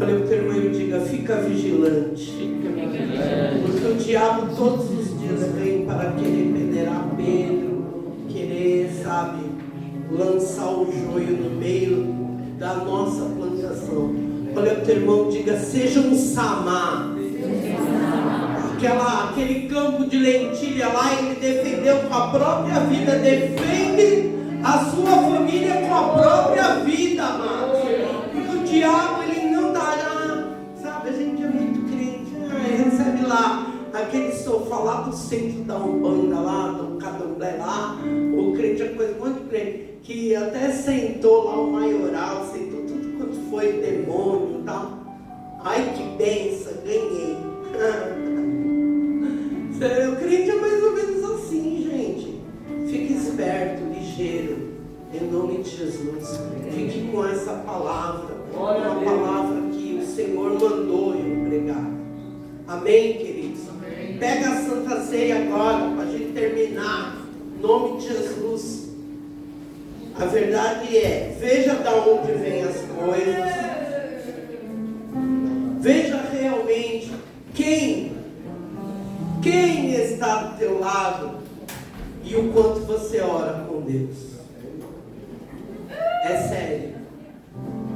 Olha o teu irmão e diga: fica vigilante. Porque o diabo todos os dias vem para querer peneirar Pedro, querer, sabe, lançar o joio no meio da nossa plantação. Olha o teu irmão, diga: seja um samá. Aquele campo de lentilha lá, ele defendeu com a própria vida. Defende a sua família com a própria vida, amado. Porque o diabo, ele não dará. Sabe, a gente é muito crente. Recebe lá aquele sofá lá do centro da Umbanda, lá do Candomblé lá. O crente é coisa muito crente, que até sentou lá o maioral, sentou tudo quanto foi demônio e tal. Ai, que benção, ganhei. O crente é mais ou menos assim, gente. Fique esperto, ligeiro, em nome de Jesus. Fique com essa palavra, uma palavra que o Senhor mandou eu pregar. Amém, queridos? Amém. Pega a Santa Ceia agora, para a gente terminar, em nome de Jesus. A verdade é, veja de onde vêm as coisas. Veja realmente quem está do teu lado e o quanto você ora com Deus. É sério.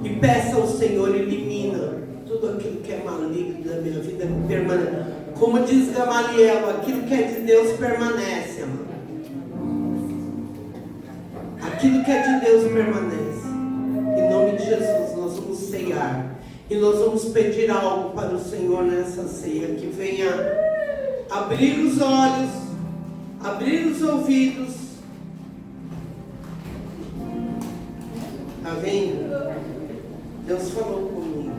E peça ao Senhor: elimina tudo aquilo que é maligno da minha vida, permanece. Como diz Gamaliel, aquilo que é de Deus permanece, amado. Aquilo que é de Deus permanece. Em nome de Jesus, nós vamos ceiar. E nós vamos pedir algo para o Senhor nessa ceia, que venha abrir os olhos, abrir os ouvidos. Está vendo? Deus falou comigo.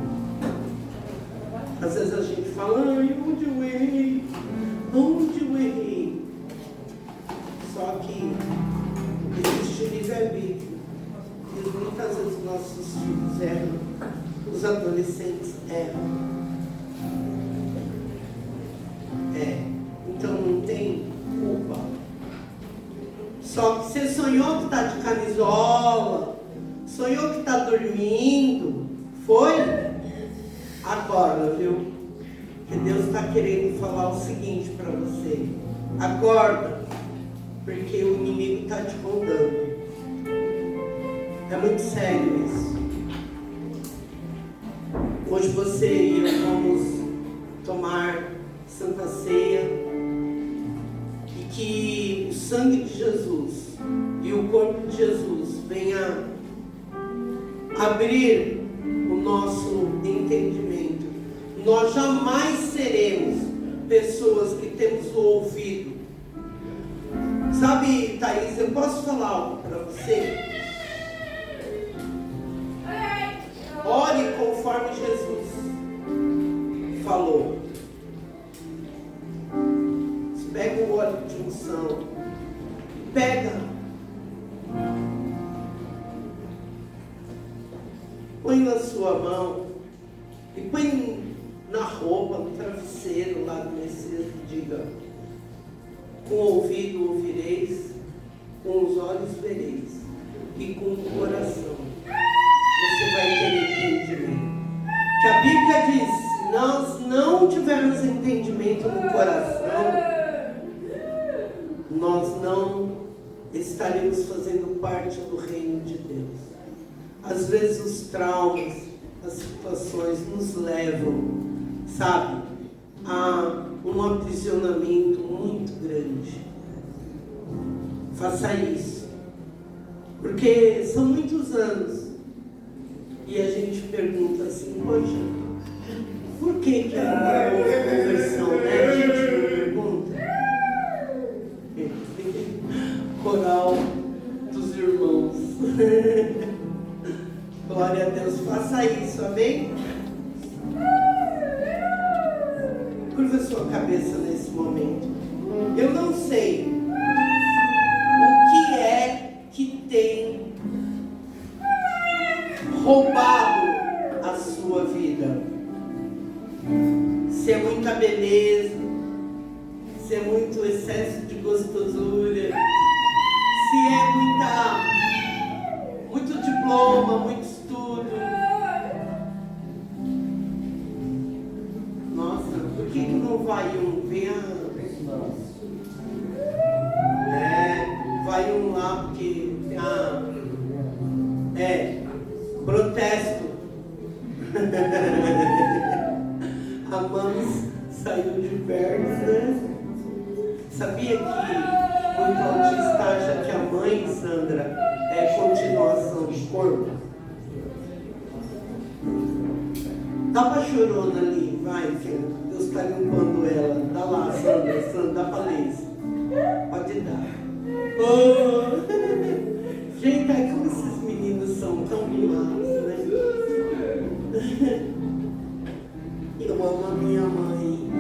Às vezes a gente fala: ai, onde eu errei? Onde eu errei? Só que existe livre-arbítrio. E muitas vezes nossos filhos erram, os adolescentes erram. está de camisola, sonhou que está dormindo. Foi? Acorda, viu? Que Deus está querendo falar o seguinte para você. Acorda, porque o inimigo está te rondando. É muito sério isso. Hoje você e eu vamos tomar Santa Ceia e que o sangue de Jesus e o corpo de Jesus venha abrir o nosso entendimento. Nós jamais seremos pessoas que temos o ouvido. Sabe, Thaís, eu posso falar algo para você? Ore conforme Jesus falou. Pega o óleo de unção. Pega. Põe na sua mão. E põe na roupa, no travesseiro, lá no Messias. Diga: com o ouvido ouvireis, com os olhos vereis, e com o coração você vai ter entendimento. Que a Bíblia diz: se nós não tivermos entendimento no coração, nós não estaremos fazendo parte do reino de Deus. Às vezes os traumas, as situações nos levam, sabe, a um aprisionamento muito grande. Faça isso, porque são muitos anos e a gente pergunta assim: poxa, por que ainda não houve conversão, né? A gente não pergunta. Coral dos irmãos. Glória a Deus, faça isso, amém? Curva sua cabeça nesse momento. Eu não sei o que é que tem roubado a sua vida. Se é muita beleza, se é muito excesso de gostosura, se é muito diploma, muito estudo. Nossa, por que não vai um? Vai um lá porque protesto. A Mams saiu de perto, né? Sabia que muito autista acha que a mãe, Sandra, é continuação de corpo? Dá pra chorona ali, vai, filha. Deus está limpando ela. Dá lá, Sandra, dá pra ler. Pode dar. Oh. Gente, ai, como esses meninos são tão mimados, né? Eu amo a minha mãe.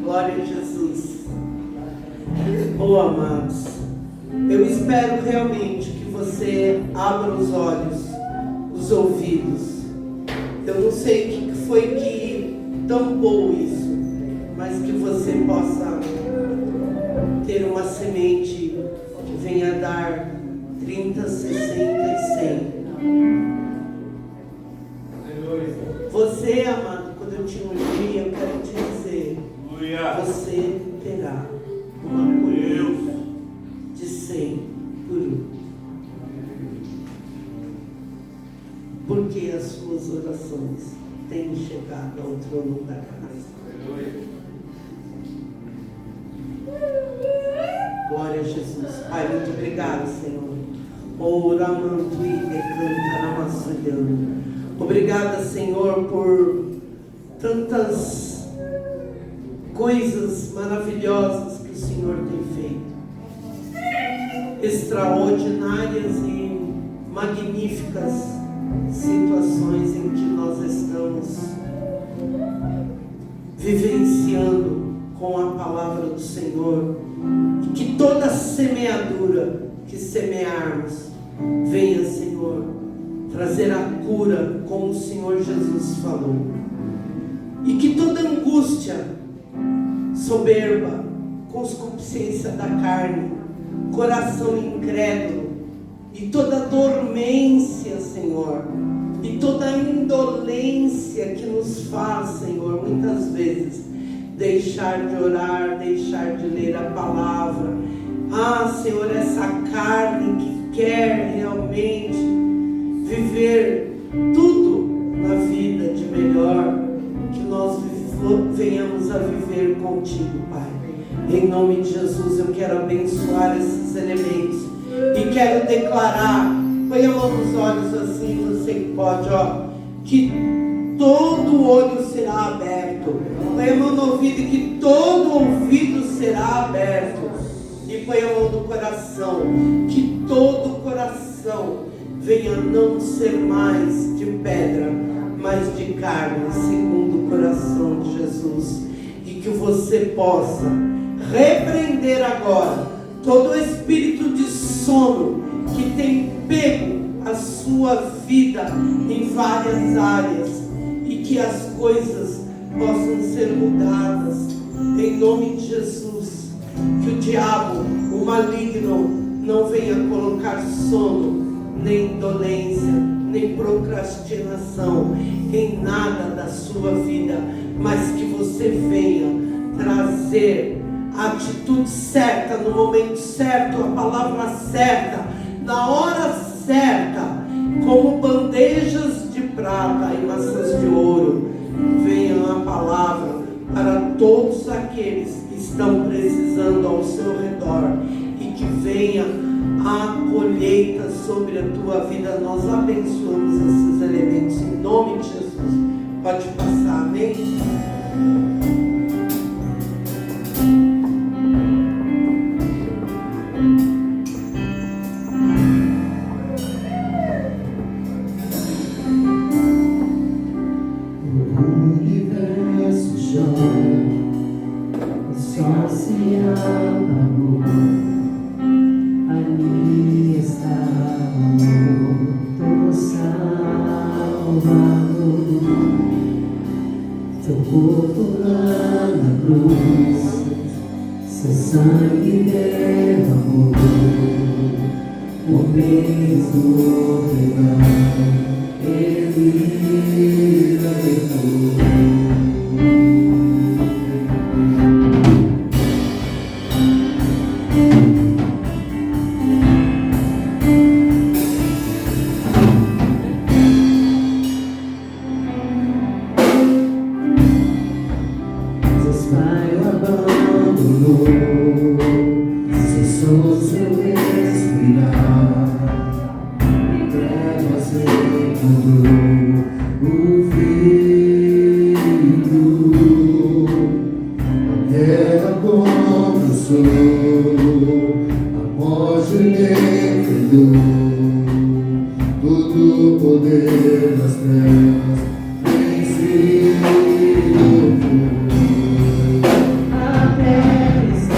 Glória a Jesus. Oh, amados, eu espero realmente que você abra os olhos, os ouvidos. Eu não sei o que foi que tampou isso, mas que você possa ter uma semente que venha dar 30, 60 e 100. Você, amado, quando eu te ungir, eu quero te dizer, você terá uma colheita de 100 por 1. Porque as suas orações têm chegado ao trono da graça. Glória a Jesus. Pai, muito obrigado, Senhor. Obrigada, Senhor, por tantas coisas maravilhosas que o Senhor tem feito. Extraordinárias e magníficas situações em que nós estamos vivenciando com a palavra do Senhor. E que toda semeadura que semearmos venha, Senhor, trazer a cura, como o Senhor Jesus falou. E que toda angústia, soberba, conscupiscência da carne, coração incrédulo, e toda dormência, Senhor, e toda indolência que nos faz, Senhor, muitas vezes deixar de orar, deixar de ler a palavra. Senhor, essa carne que quer realmente viver tudo na vida de melhor, que nós venhamos a viver contigo, Pai. Em nome de Jesus, eu quero abençoar esses elementos e quero declarar, põe a mão nos olhos assim, você que pode, que todo olho será aberto. Põe a mão no ouvido e que todo ouvido será aberto. E põe a mão no coração, que todo coração venha não ser mais de pedra, mas de carne, segundo o coração de Jesus. E que você possa repreender agora todo espírito de sono que tem pego a sua vida em várias áreas, e que as coisas possam ser mudadas em nome de Jesus. Que o diabo, o maligno, não venha colocar sono, nem indolência, nem procrastinação em nada da sua vida, mas que você venha trazer a atitude certa, no momento certo, a palavra certa, na hora certa, como bandejas de prata e maçãs de ouro. Venha a palavra para todos aqueles que estão precisando ao seu redor, e que venha a colheita sobre a tua vida. Nós abençoamos esses elementos em nome de Jesus. Pode passar, amém? A terra está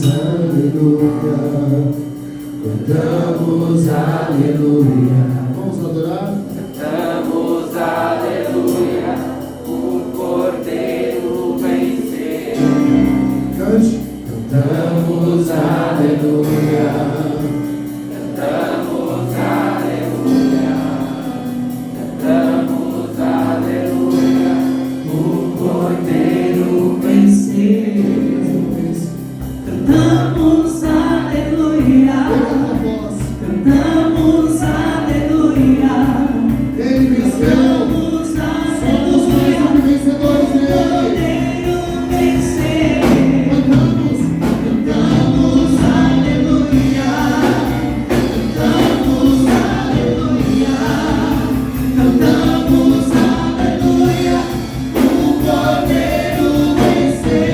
aleluia. Cantamos aleluia. Vamos adorar? Cantamos aleluia. O Cordeiro venceu. Cante. Cantamos aleluia. Cantamos aleluia. Cantamos aleluia. O Cordeiro venceu. Cantamos aleluia. Cantamos aleluia. Ele venceu. Somos mais do que vencedores dele. O Cordeiro venceu. Cantamos aleluia. Cantamos aleluia. Cantamos aleluia. O Cordeiro venceu.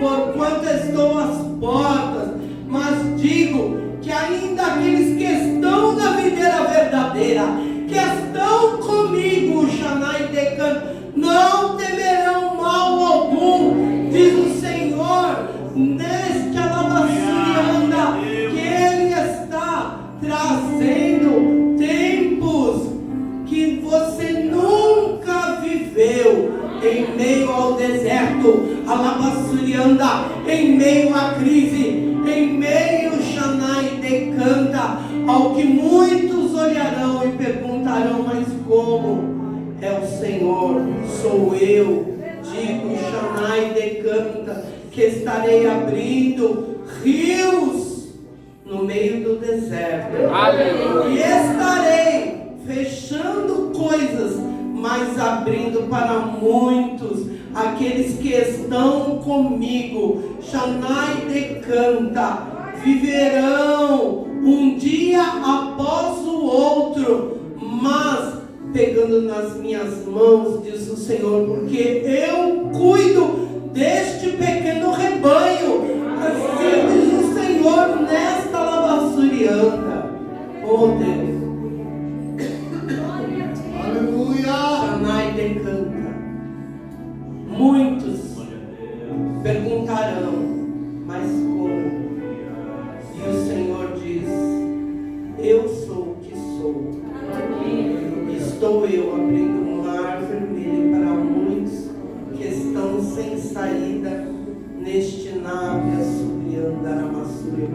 Porquanto estou às portas, mas digo que ainda aqueles que estão na videira verdadeira, que estão comigo, Shaddai Decan, não temerão mal algum, diz o Senhor, neste alabaçurianda, que Ele está trazendo tempos que você nunca viveu, em meio ao deserto, alabaçurianda, em meio à crise, em meio, Shaddai Decanta, ao que muitos olharão e perguntarão, mas como? É o Senhor, sou eu, digo, Shaddai Decanta, que estarei abrindo rios no meio do deserto. Aleluia. E estarei fechando coisas, mas abrindo para muitos, aqueles que estão comigo, Shaddai Decanta, viverão um Senhor, porque eu cuido deste pequeno rebanho. Assim diz o Senhor nesta lavassurianta. Oh Deus. Shanai decanta. Muitos perguntarão, mas como? E o Senhor diz: eu sou o que sou. Estou eu abrindo um mar vermelho para muitos que estão sem saída neste nave assobiando Aramassúria.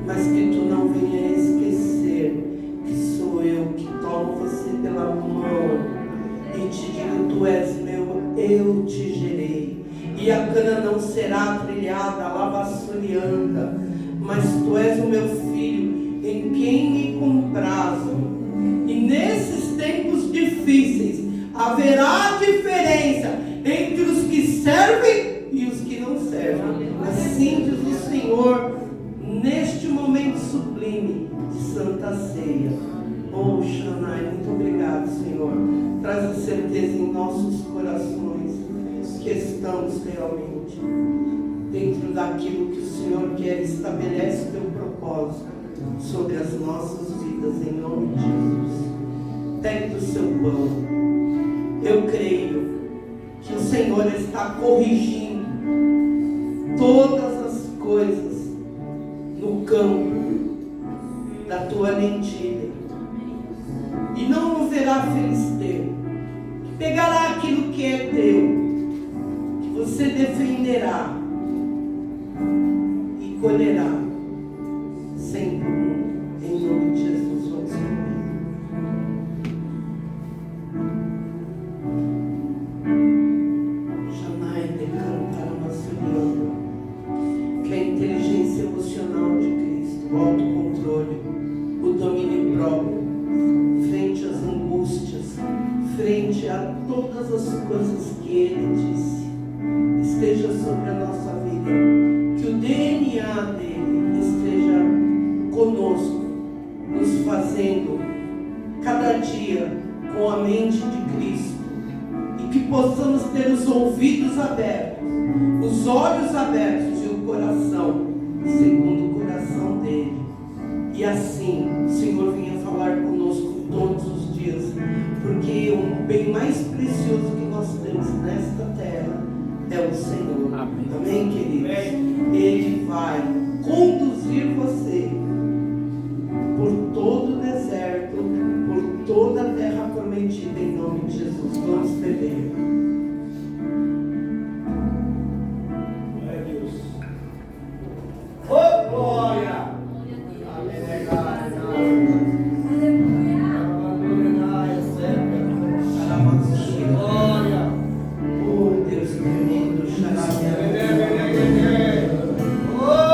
Mas que tu não venha esquecer que sou eu que tomo você pela mão e te digo: tu és meu, eu te gerei. E a cana não será trilhada, a lavassurianda, mas tu és o meu filho, em quem me comprazo. E nesses tempos difíceis haverá diferença entre os que servem e os que não servem. Assim diz o Senhor neste momento sublime de Santa Ceia. Oh Shanai, muito obrigado, Senhor. Traz a certeza em nossos corações que estamos realmente dentro daquilo que o Senhor quer. Estabelece teu propósito sobre as nossas vidas, em nome de Jesus. Pegue do seu pão. Eu creio que o Senhor está corrigindo todas as coisas no campo da tua lentilha. E não verá filisteu que pegará aquilo que é teu, que você defenderá e colherá sempre um. Em nome de Jesus, vamos comigo. Jamais decantar uma soliana, que a inteligência emocional de Cristo, o autocontrole, o domínio próprio, frente às angústias, frente a todas as coisas que Ele disse, esteja sobre a nossa vida, que o DNA dele esteja conosco, nos fazendo cada dia com a mente de Cristo, e que possamos ter os ouvidos abertos, os olhos abertos e o coração segundo o coração dele. E assim o Senhor venha falar conosco todos os dias, porque o bem mais precioso que nós temos nesta terra é o Senhor. Amém, amém, queridos? Ele vai conduzir você por todo o deserto, por toda a terra prometida, em nome de Jesus. Vamos beber. Oh, glória! Oh, Deus tremendo, xará. Oh,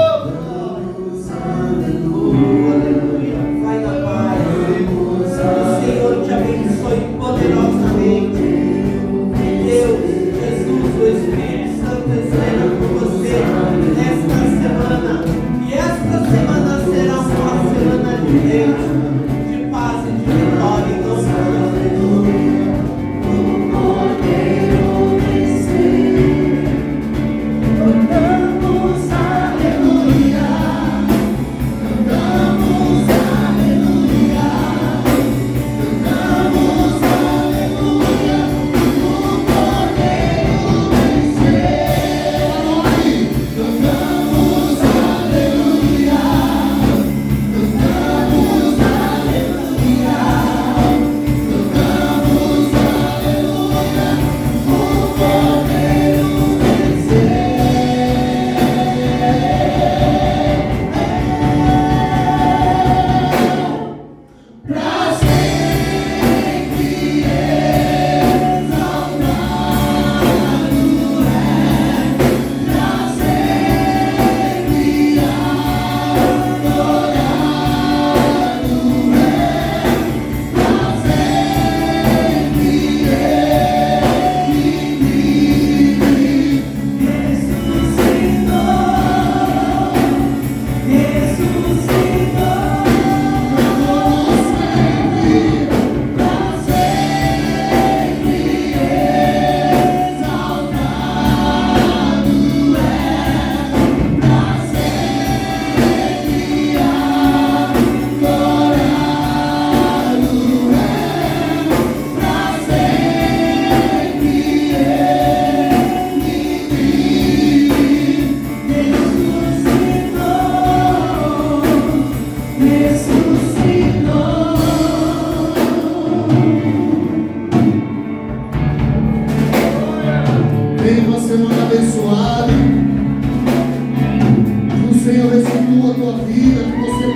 você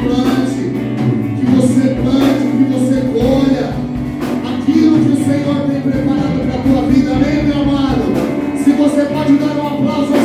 plante, que você colha aquilo que o Senhor tem preparado para a tua vida, amém, meu amado? Se você pode dar um aplauso